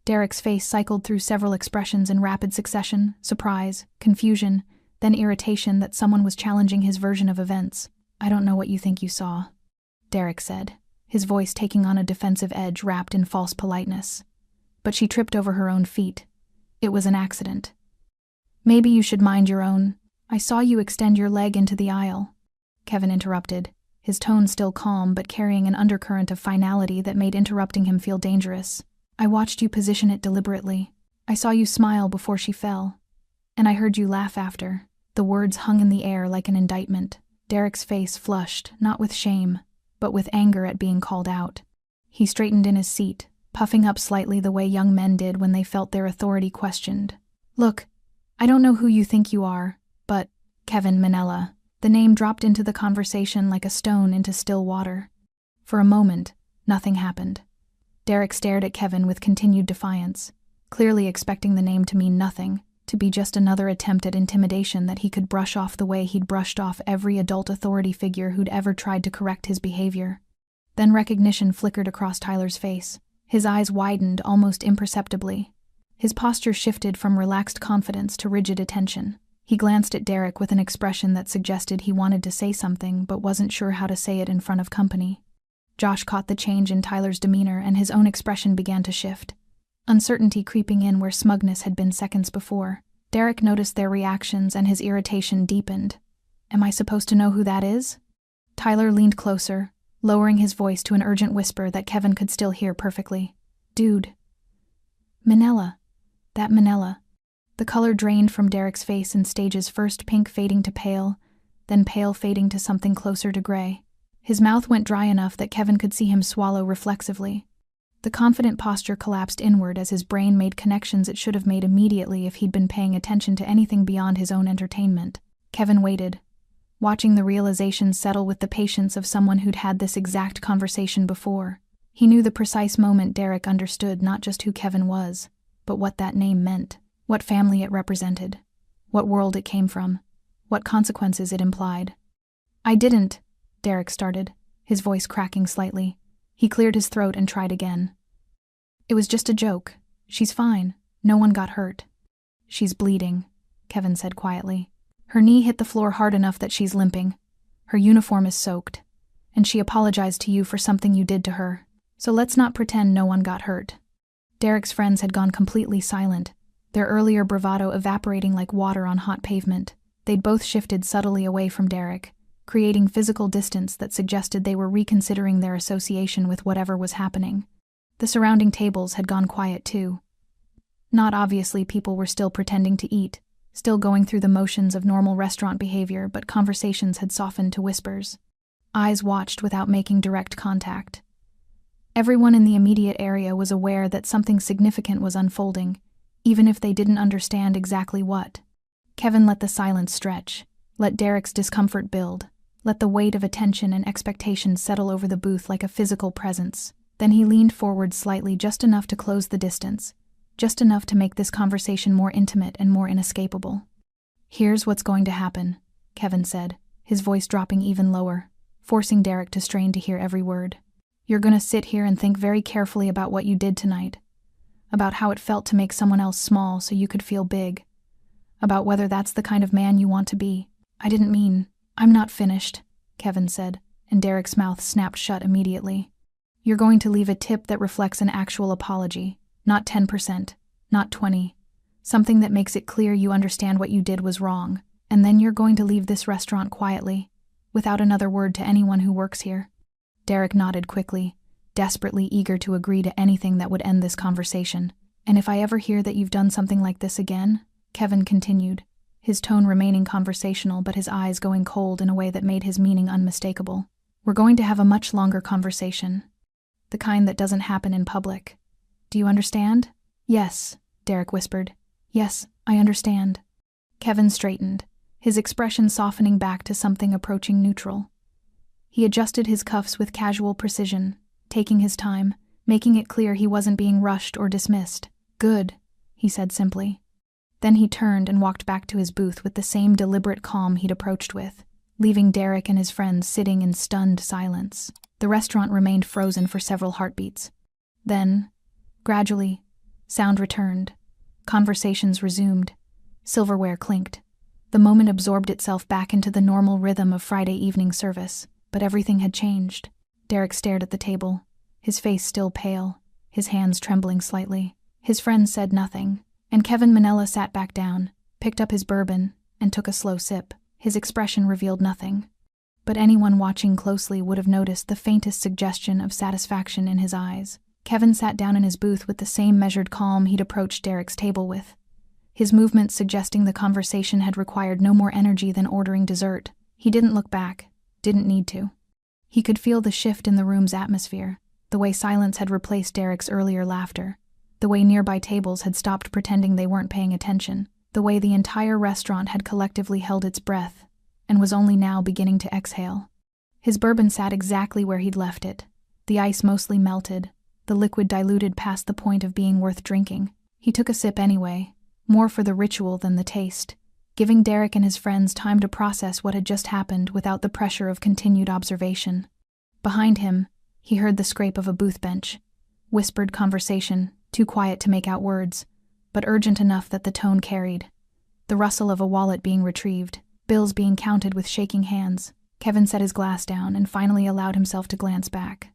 Speaker 1: Derek's face cycled through several expressions in rapid succession: surprise, confusion, then irritation that someone was challenging his version of events. "I don't know what you think you saw," Derek said, his voice taking on a defensive edge wrapped in false politeness. "But she tripped over her own feet. It was an accident." "Maybe you should mind your own. I saw you extend your leg into the aisle," Kevin interrupted, his tone still calm but carrying an undercurrent of finality that made interrupting him feel dangerous. "I watched you position it deliberately. I saw you smile before she fell. And I heard you laugh after." The words hung in the air like an indictment. Derek's face flushed, not with shame, but with anger at being called out. He straightened in his seat, puffing up slightly the way young men did when they felt their authority questioned. "Look, I don't know who you think you are, but Kevin Manella." The name dropped into the conversation like a stone into still water. For a moment, nothing happened. Derek stared at Kevin with continued defiance, clearly expecting the name to mean nothing, to be just another attempt at intimidation that he could brush off the way he'd brushed off every adult authority figure who'd ever tried to correct his behavior. Then recognition flickered across Tyler's face. His eyes widened almost imperceptibly. His posture shifted from relaxed confidence to rigid attention. He glanced at Derek with an expression that suggested he wanted to say something but wasn't sure how to say it in front of company. Josh caught the change in Tyler's demeanor and his own expression began to shift, uncertainty creeping in where smugness had been seconds before. Derek noticed their reactions and his irritation deepened. "Am I supposed to know who that is?" Tyler leaned closer, lowering his voice to an urgent whisper that Kevin could still hear perfectly. "Dude. Manella. That Manella." The color drained from Derek's face in stages, first pink fading to pale, then pale fading to something closer to gray. His mouth went dry enough that Kevin could see him swallow reflexively. The confident posture collapsed inward as his brain made connections it should have made immediately if he'd been paying attention to anything beyond his own entertainment. Kevin waited, watching the realization settle with the patience of someone who'd had this exact conversation before. He knew the precise moment Derek understood not just who Kevin was, but what that name meant. What family it represented, what world it came from, what consequences it implied. "I didn't," Derek started, his voice cracking slightly. He cleared his throat and tried again. "It was just a joke. She's fine. No one got hurt." "She's bleeding," Kevin said quietly. "Her knee hit the floor hard enough that she's limping. Her uniform is soaked. And she apologized to you for something you did to her. So let's not pretend no one got hurt." Derek's friends had gone completely silent, their earlier bravado evaporating like water on hot pavement. They'd both shifted subtly away from Derek, creating physical distance that suggested they were reconsidering their association with whatever was happening. The surrounding tables had gone quiet too. Not obviously, people were still pretending to eat, still going through the motions of normal restaurant behavior, but conversations had softened to whispers. Eyes watched without making direct contact. Everyone in the immediate area was aware that something significant was unfolding, even if they didn't understand exactly what. Kevin let the silence stretch, let Derek's discomfort build, let the weight of attention and expectation settle over the booth like a physical presence. Then he leaned forward slightly, just enough to close the distance, just enough to make this conversation more intimate and more inescapable. "Here's what's going to happen," Kevin said, his voice dropping even lower, forcing Derek to strain to hear every word. "You're going to sit here and think very carefully about what you did tonight, about how it felt to make someone else small so you could feel big, about whether that's the kind of man you want to be." I'm not finished," Kevin said, and Derek's mouth snapped shut immediately. "You're going to leave a tip that reflects an actual apology, not 10%, not 20%, something that makes it clear you understand what you did was wrong, and then you're going to leave this restaurant quietly, without another word to anyone who works here." Derek nodded quickly, desperately eager to agree to anything that would end this conversation. "And if I ever hear that you've done something like this again," Kevin continued, his tone remaining conversational but his eyes going cold in a way that made his meaning unmistakable, "we're going to have a much longer conversation. The kind that doesn't happen in public. Do you understand?" "Yes," Derek whispered. "Yes, I understand." Kevin straightened, his expression softening back to something approaching neutral. He adjusted his cuffs with casual precision, taking his time, making it clear he wasn't being rushed or dismissed. "Good," he said simply. Then he turned and walked back to his booth with the same deliberate calm he'd approached with, leaving Derek and his friends sitting in stunned silence. The restaurant remained frozen for several heartbeats. Then, gradually, sound returned. Conversations resumed. Silverware clinked. The moment absorbed itself back into the normal rhythm of Friday evening service, but everything had changed. Derek stared at the table, his face still pale, his hands trembling slightly. His friends said nothing, and Kevin Manella sat back down, picked up his bourbon, and took a slow sip. His expression revealed nothing, but anyone watching closely would have noticed the faintest suggestion of satisfaction in his eyes. Kevin sat down in his booth with the same measured calm he'd approached Derek's table with, his movements suggesting the conversation had required no more energy than ordering dessert. He didn't look back, didn't need to. He could feel the shift in the room's atmosphere, the way silence had replaced Derek's earlier laughter, the way nearby tables had stopped pretending they weren't paying attention, the way the entire restaurant had collectively held its breath and was only now beginning to exhale. His bourbon sat exactly where he'd left it, the ice mostly melted, the liquid diluted past the point of being worth drinking. He took a sip anyway, more for the ritual than the taste, giving Derek and his friends time to process what had just happened without the pressure of continued observation. Behind him, he heard the scrape of a booth bench, whispered conversation, too quiet to make out words, but urgent enough that the tone carried. The rustle of a wallet being retrieved, bills being counted with shaking hands. Kevin set his glass down and finally allowed himself to glance back.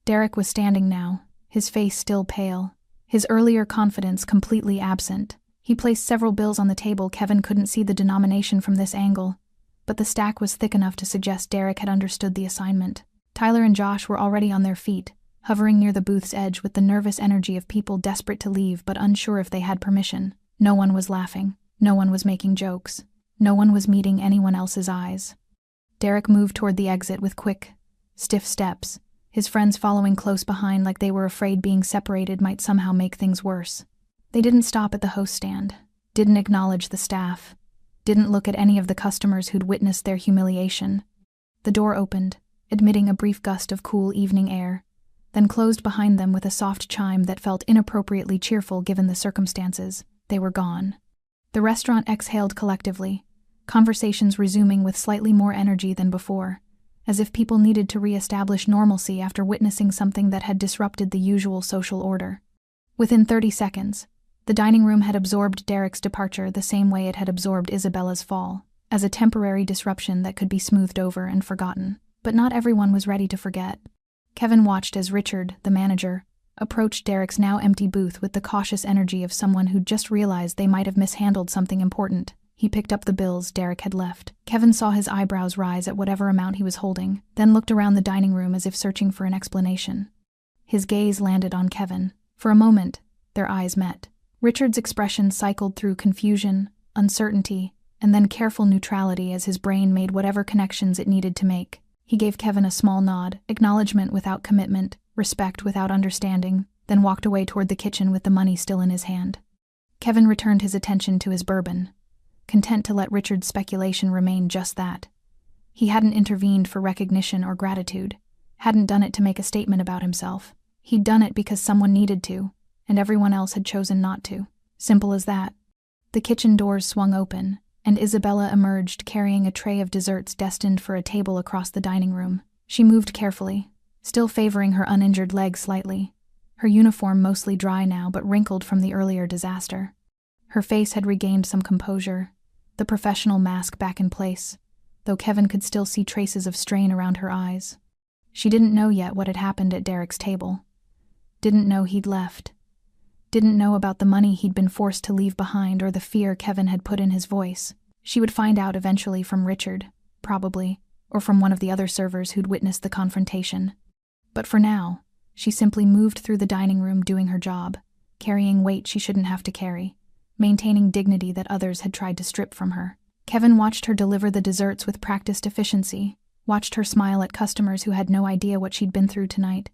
Speaker 1: Derek was standing now, his face still pale, his earlier confidence completely absent. He placed several bills on the table. Kevin couldn't see the denomination from this angle, but the stack was thick enough to suggest Derek had understood the assignment. Tyler and Josh were already on their feet, hovering near the booth's edge with the nervous energy of people desperate to leave but unsure if they had permission. No one was laughing. No one was making jokes. No one was meeting anyone else's eyes. Derek moved toward the exit with quick, stiff steps, his friends following close behind like they were afraid being separated might somehow make things worse. They didn't stop at the host stand, didn't acknowledge the staff, didn't look at any of the customers who'd witnessed their humiliation. The door opened, admitting a brief gust of cool evening air, then closed behind them with a soft chime that felt inappropriately cheerful given the circumstances. They were gone. The restaurant exhaled collectively, conversations resuming with slightly more energy than before, as if people needed to re-establish normalcy after witnessing something that had disrupted the usual social order. Within 30 seconds, the dining room had absorbed Derek's departure the same way it had absorbed Isabella's fall, as a temporary disruption that could be smoothed over and forgotten. But not everyone was ready to forget. Kevin watched as Richard, the manager, approached Derek's now empty booth with the cautious energy of someone who'd just realized they might have mishandled something important. He picked up the bills Derek had left. Kevin saw his eyebrows rise at whatever amount he was holding, then looked around the dining room as if searching for an explanation. His gaze landed on Kevin. For a moment, their eyes met, Richard's expression cycled through confusion, uncertainty, and then careful neutrality as his brain made whatever connections it needed to make. He gave Kevin a small nod, acknowledgement without commitment, respect without understanding, then walked away toward the kitchen with the money still in his hand. Kevin returned his attention to his bourbon, content to let Richard's speculation remain just that. He hadn't intervened for recognition or gratitude, hadn't done it to make a statement about himself. He'd done it because someone needed to, and everyone else had chosen not to. Simple as that. The kitchen doors swung open, and Isabella emerged carrying a tray of desserts destined for a table across the dining room. She moved carefully, still favoring her uninjured leg slightly, her uniform mostly dry now but wrinkled from the earlier disaster. Her face had regained some composure, the professional mask back in place, though Kevin could still see traces of strain around her eyes. She didn't know yet what had happened at Derek's table. Didn't know he'd left. Didn't know about the money he'd been forced to leave behind or the fear Kevin had put in his voice. She would find out eventually from Richard, probably, or from one of the other servers who'd witnessed the confrontation. But for now, she simply moved through the dining room doing her job, carrying weight she shouldn't have to carry, maintaining dignity that others had tried to strip from her. Kevin watched her deliver the desserts with practiced efficiency, watched her smile at customers who had no idea what she'd been through tonight,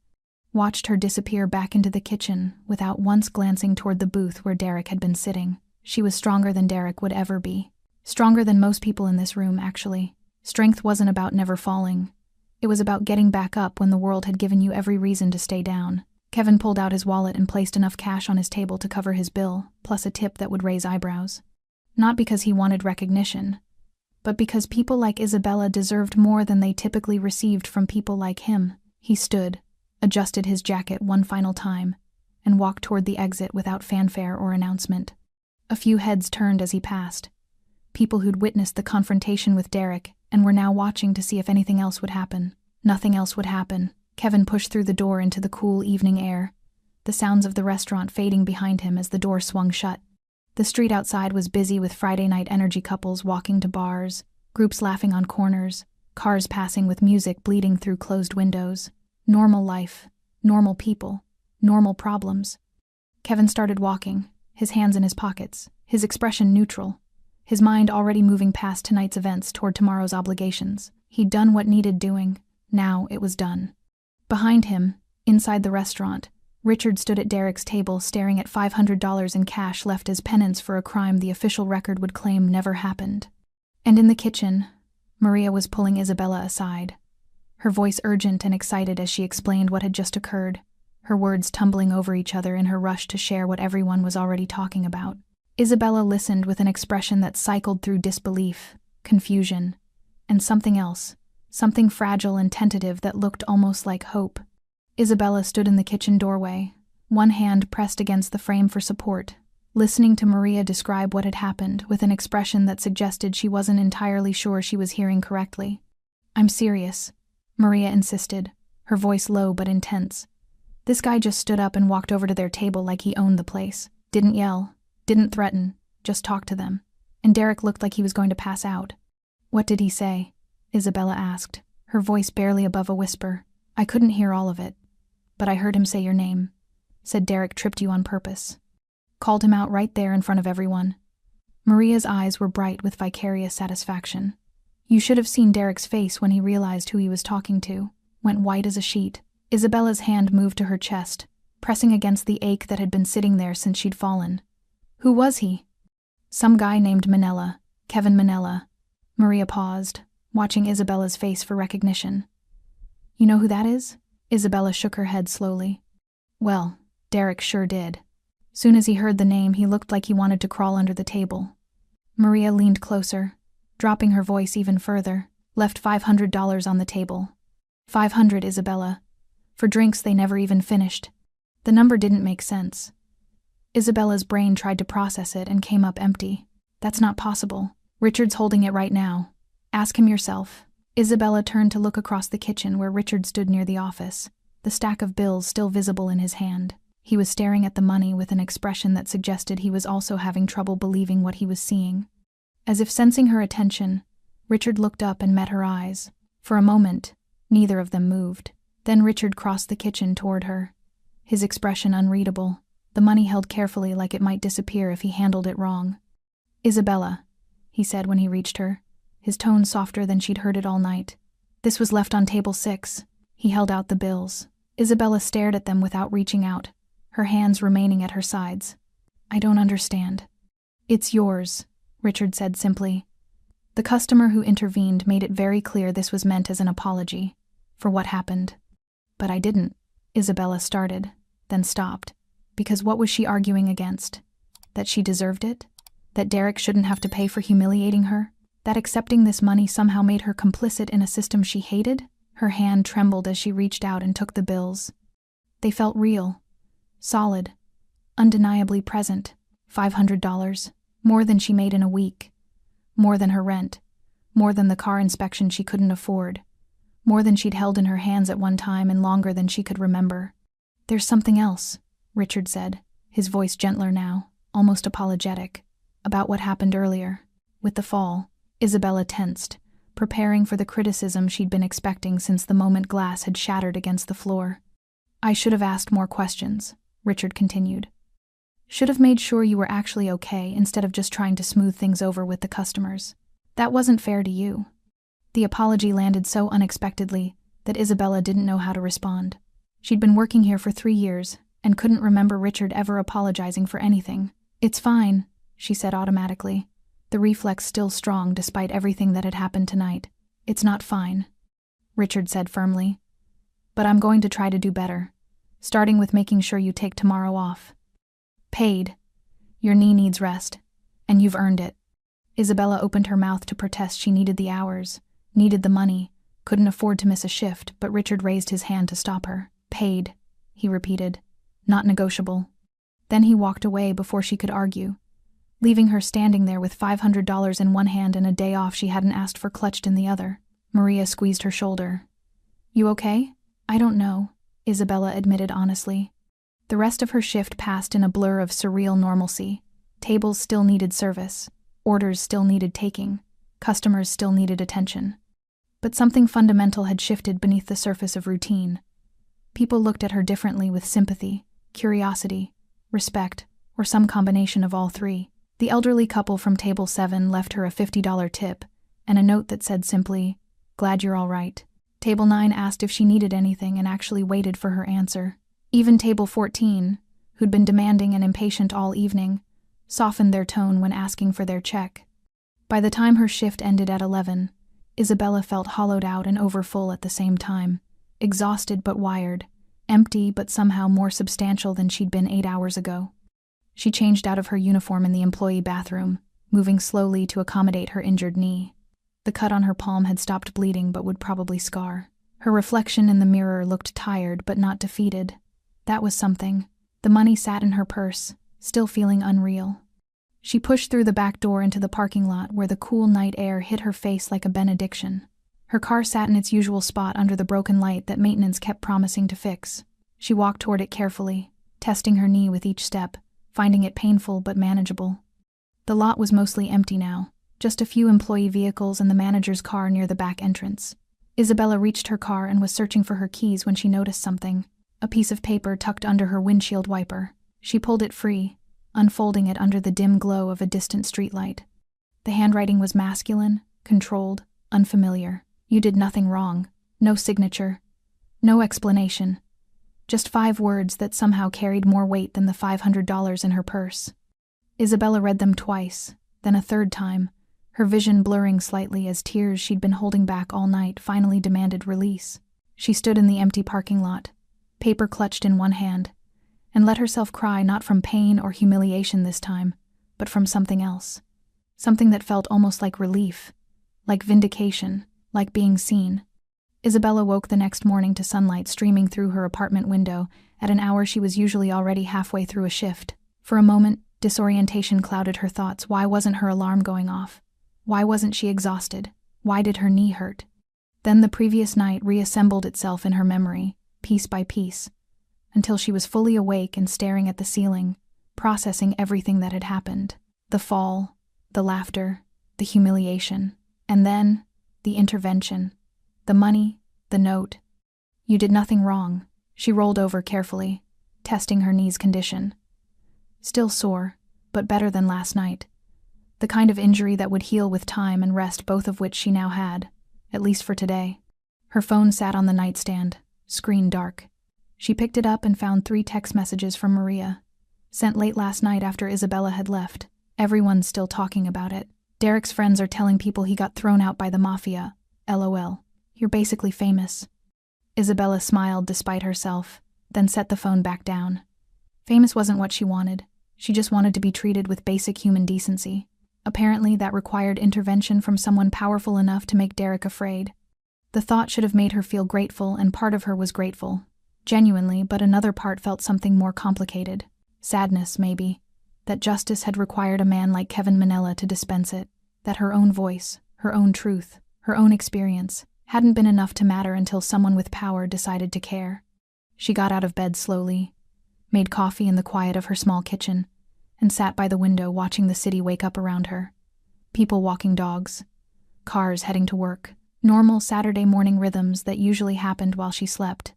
Speaker 1: watched her disappear back into the kitchen without once glancing toward the booth where Derek had been sitting. She was stronger than Derek would ever be. Stronger than most people in this room, actually. Strength wasn't about never falling. It was about getting back up when the world had given you every reason to stay down. Kevin pulled out his wallet and placed enough cash on his table to cover his bill, plus a tip that would raise eyebrows. Not because he wanted recognition, but because people like Isabella deserved more than they typically received from people like him. He stood, adjusted his jacket one final time, and walked toward the exit without fanfare or announcement. A few heads turned as he passed. People who'd witnessed the confrontation with Derek and were now watching to see if anything else would happen. Nothing else would happen. Kevin pushed through the door into the cool evening air, the sounds of the restaurant fading behind him as the door swung shut. The street outside was busy with Friday night energy couples walking to bars, groups laughing on corners, cars passing with music bleeding through closed windows. Normal life, normal people, normal problems. Kevin started walking, his hands in his pockets, his expression neutral, his mind already moving past tonight's events toward tomorrow's obligations. He'd done what needed doing. Now it was done. Behind him, inside the restaurant, Richard stood at Derek's table staring at $500 in cash left as penance for a crime the official record would claim never happened. And in the kitchen, Maria was pulling Isabella aside, her voice urgent and excited as she explained what had just occurred, her words tumbling over each other in her rush to share what everyone was already talking about. Isabella listened with an expression that cycled through disbelief, confusion, and something else, something fragile and tentative that looked almost like hope. Isabella stood in the kitchen doorway, one hand pressed against the frame for support, listening to Maria describe what had happened with an expression that suggested she wasn't entirely sure she was hearing correctly. "I'm serious," Maria insisted, her voice low but intense. This guy just stood up and walked over to their table like he owned the place. Didn't yell, didn't threaten, just talked to them. And Derek looked like he was going to pass out. "What did he say?" Isabella asked, her voice barely above a whisper. "I couldn't hear all of it, but I heard him say your name. Said Derek tripped you on purpose. Called him out right there in front of everyone." Maria's eyes were bright with vicarious satisfaction. You should have seen Derek's face when he realized who he was talking to. Went white as a sheet. Isabella's hand moved to her chest, pressing against the ache that had been sitting there since she'd fallen. "Who was he?" "Some guy named Manella, Kevin Manella." Maria paused, watching Isabella's face for recognition. "You know who that is?" Isabella shook her head slowly. Well, Derek sure did. Soon as he heard the name, he looked like he wanted to crawl under the table. Maria leaned closer, dropping her voice even further, left $500 on the table. 500, Isabella. For drinks they never even finished. The number didn't make sense. Isabella's brain tried to process it and came up empty. That's not possible. Richard's holding it right now. Ask him yourself. Isabella turned to look across the kitchen where Richard stood near the office, the stack of bills still visible in his hand. He was staring at the money with an expression that suggested he was also having trouble believing what he was seeing. As if sensing her attention, Richard looked up and met her eyes. For a moment, neither of them moved. Then Richard crossed the kitchen toward her, his expression unreadable, the money held carefully like it might disappear if he handled it wrong. "Isabella," he said when he reached her, his tone softer than she'd heard it all night. "This was left on table 6. He held out the bills. Isabella stared at them without reaching out, her hands remaining at her sides. "I don't understand." "It's yours," Richard said simply. The customer who intervened made it very clear this was meant as an apology for what happened. "But I didn't," Isabella started, then stopped. Because what was she arguing against? That she deserved it? That Derek shouldn't have to pay for humiliating her? That accepting this money somehow made her complicit in a system she hated? Her hand trembled as she reached out and took the bills. They felt real, solid, undeniably present. $500, more than she made in a week. More than her rent. More than the car inspection she couldn't afford. More than she'd held in her hands at one time and longer than she could remember. "There's something else," Richard said, his voice gentler now, almost apologetic, "about what happened earlier." With the fall, Isabella tensed, preparing for the criticism she'd been expecting since the moment glass had shattered against the floor. "I should have asked more questions," Richard continued. "Should have made sure you were actually okay instead of just trying to smooth things over with the customers. That wasn't fair to you." The apology landed so unexpectedly that Isabella didn't know how to respond. She'd been working here for 3 years and couldn't remember Richard ever apologizing for anything. "It's fine," she said automatically, the reflex still strong despite everything that had happened tonight. "It's not fine," Richard said firmly. "But I'm going to try to do better, starting with making sure you take tomorrow off. Paid. Your knee needs rest, and you've earned it." Isabella opened her mouth to protest she needed the hours, needed the money, couldn't afford to miss a shift, but Richard raised his hand to stop her. "Paid," he repeated. "Not negotiable." Then he walked away before she could argue, leaving her standing there with $500 in one hand and a day off she hadn't asked for clutched in the other. Maria squeezed her shoulder. "You okay?" "I don't know," Isabella admitted honestly. The rest of her shift passed in a blur of surreal normalcy. Tables still needed service. Orders still needed taking. Customers still needed attention. But something fundamental had shifted beneath the surface of routine. People looked at her differently with sympathy, curiosity, respect, or some combination of all three. The elderly couple from table 7 left her a $50 tip and a note that said simply, "Glad you're all right." Table 9 asked if she needed anything and actually waited for her answer. Even table 14, who'd been demanding and impatient all evening, softened their tone when asking for their check. By the time her shift ended at 11, Isabella felt hollowed out and overfull at the same time, exhausted but wired, empty but somehow more substantial than she'd been 8 hours ago. She changed out of her uniform in the employee bathroom, moving slowly to accommodate her injured knee. The cut on her palm had stopped bleeding but would probably scar. Her reflection in the mirror looked tired but not defeated. That was something. The money sat in her purse, still feeling unreal. She pushed through the back door into the parking lot where the cool night air hit her face like a benediction. Her car sat in its usual spot under the broken light that maintenance kept promising to fix. She walked toward it carefully, testing her knee with each step, finding it painful but manageable. The lot was mostly empty now, just a few employee vehicles and the manager's car near the back entrance. Isabella reached her car and was searching for her keys when she noticed something. A piece of paper tucked under her windshield wiper. She pulled it free, unfolding it under the dim glow of a distant streetlight. The handwriting was masculine, controlled, unfamiliar. "You did nothing wrong." No signature. No explanation. Just 5 words that somehow carried more weight than the $500 in her purse. Isabella read them twice, then a third time, her vision blurring slightly as tears she'd been holding back all night finally demanded release. She stood in the empty parking lot, paper clutched in one hand, and let herself cry not from pain or humiliation this time, but from something else. Something that felt almost like relief, like vindication, like being seen. Isabella woke the next morning to sunlight streaming through her apartment window at an hour she was usually already halfway through a shift. For a moment, disorientation clouded her thoughts. Why wasn't her alarm going off? Why wasn't she exhausted? Why did her knee hurt? Then the previous night reassembled itself in her memory, piece by piece, until she was fully awake and staring at the ceiling, processing everything that had happened. The fall, the laughter, the humiliation, and then the intervention. The money, the note. "You did nothing wrong." She rolled over carefully, testing her knee's condition. Still sore, but better than last night. The kind of injury that would heal with time and rest, both of which she now had, at least for today. Her phone sat on the nightstand, screen dark. She picked it up and found 3 text messages from Maria, sent late last night after Isabella had left. Everyone's still talking about it. Derek's friends are telling people he got thrown out by the Mafia. LOL. You're basically famous. Isabella smiled despite herself, then set the phone back down. Famous wasn't what she wanted. She just wanted to be treated with basic human decency. Apparently, that required intervention from someone powerful enough to make Derek afraid. The thought should have made her feel grateful, and part of her was grateful. Genuinely, but another part felt something more complicated. Sadness, maybe. That justice had required a man like Kevin Manella to dispense it. That her own voice, her own truth, her own experience, hadn't been enough to matter until someone with power decided to care. She got out of bed slowly, made coffee in the quiet of her small kitchen, and sat by the window watching the city wake up around her. People walking dogs, cars heading to work, normal Saturday morning rhythms that usually happened while she slept.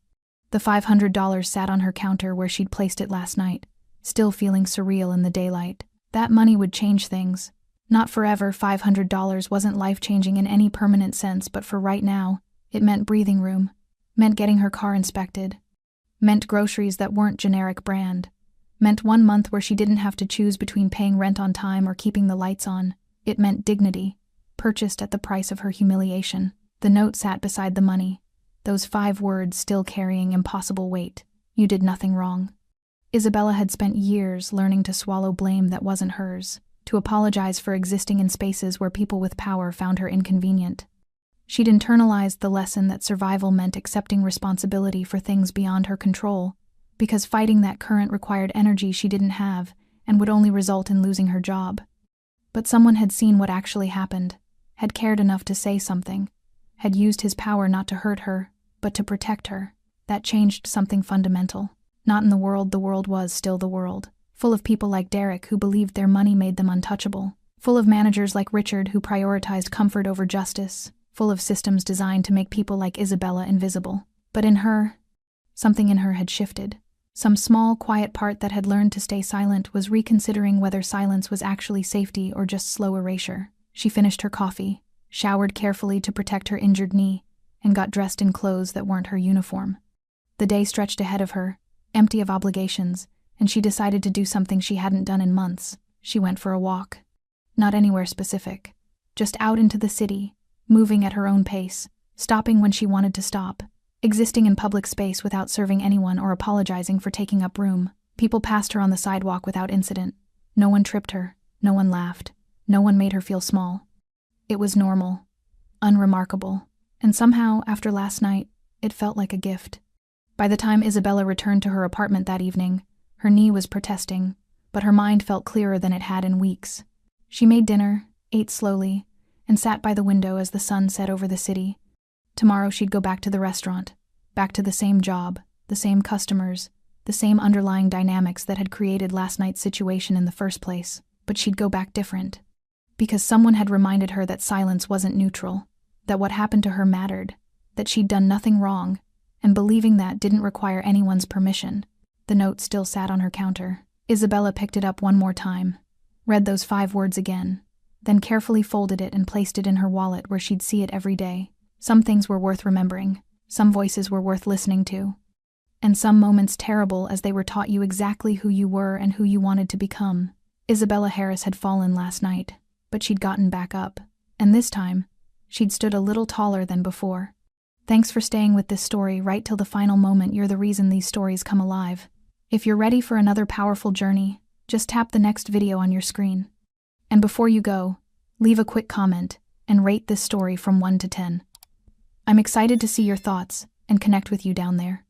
Speaker 1: The $500 sat on her counter where she'd placed it last night, still feeling surreal in the daylight. That money would change things. Not forever. $500 wasn't life-changing in any permanent sense, but for right now, it meant breathing room, meant getting her car inspected, meant groceries that weren't generic brand, meant 1 month where she didn't have to choose between paying rent on time or keeping the lights on. It meant dignity, purchased at the price of her humiliation. The note sat beside the money, those 5 words still carrying impossible weight. You did nothing wrong. Isabella had spent years learning to swallow blame that wasn't hers, to apologize for existing in spaces where people with power found her inconvenient. She'd internalized the lesson that survival meant accepting responsibility for things beyond her control, because fighting that current required energy she didn't have and would only result in losing her job. But someone had seen what actually happened, had cared enough to say something, had used his power not to hurt her, but to protect her. That changed something fundamental. Not in the world was still the world, full of people like Derek who believed their money made them untouchable, full of managers like Richard who prioritized comfort over justice, full of systems designed to make people like Isabella invisible. But in her, something in her had shifted. Some small, quiet part that had learned to stay silent was reconsidering whether silence was actually safety or just slow erasure. She finished her coffee, showered carefully to protect her injured knee, and got dressed in clothes that weren't her uniform. The day stretched ahead of her, empty of obligations, and she decided to do something she hadn't done in months. She went for a walk. Not anywhere specific. Just out into the city, moving at her own pace, stopping when she wanted to stop, existing in public space without serving anyone or apologizing for taking up room. People passed her on the sidewalk without incident. No one tripped her, no one laughed, no one made her feel small. It was normal, unremarkable, and somehow, after last night, it felt like a gift. By the time Isabella returned to her apartment that evening, her knee was protesting, but her mind felt clearer than it had in weeks. She made dinner, ate slowly, and sat by the window as the sun set over the city. Tomorrow she'd go back to the restaurant, back to the same job, the same customers, the same underlying dynamics that had created last night's situation in the first place, but she'd go back different. Because someone had reminded her that silence wasn't neutral, that what happened to her mattered, that she'd done nothing wrong, and believing that didn't require anyone's permission. The note still sat on her counter. Isabella picked it up one more time, read those 5 words again, then carefully folded it and placed it in her wallet where she'd see it every day. Some things were worth remembering, some voices were worth listening to, and some moments terrible as they were taught you exactly who you were and who you wanted to become. Isabella Harris had fallen last night, but she'd gotten back up, and this time, she'd stood a little taller than before. Thanks for staying with this story right till the final moment. You're the reason these stories come alive. If you're ready for another powerful journey, just tap the next video on your screen. And before you go, leave a quick comment and rate this story from 1 to 10. I'm excited to see your thoughts and connect with you down there.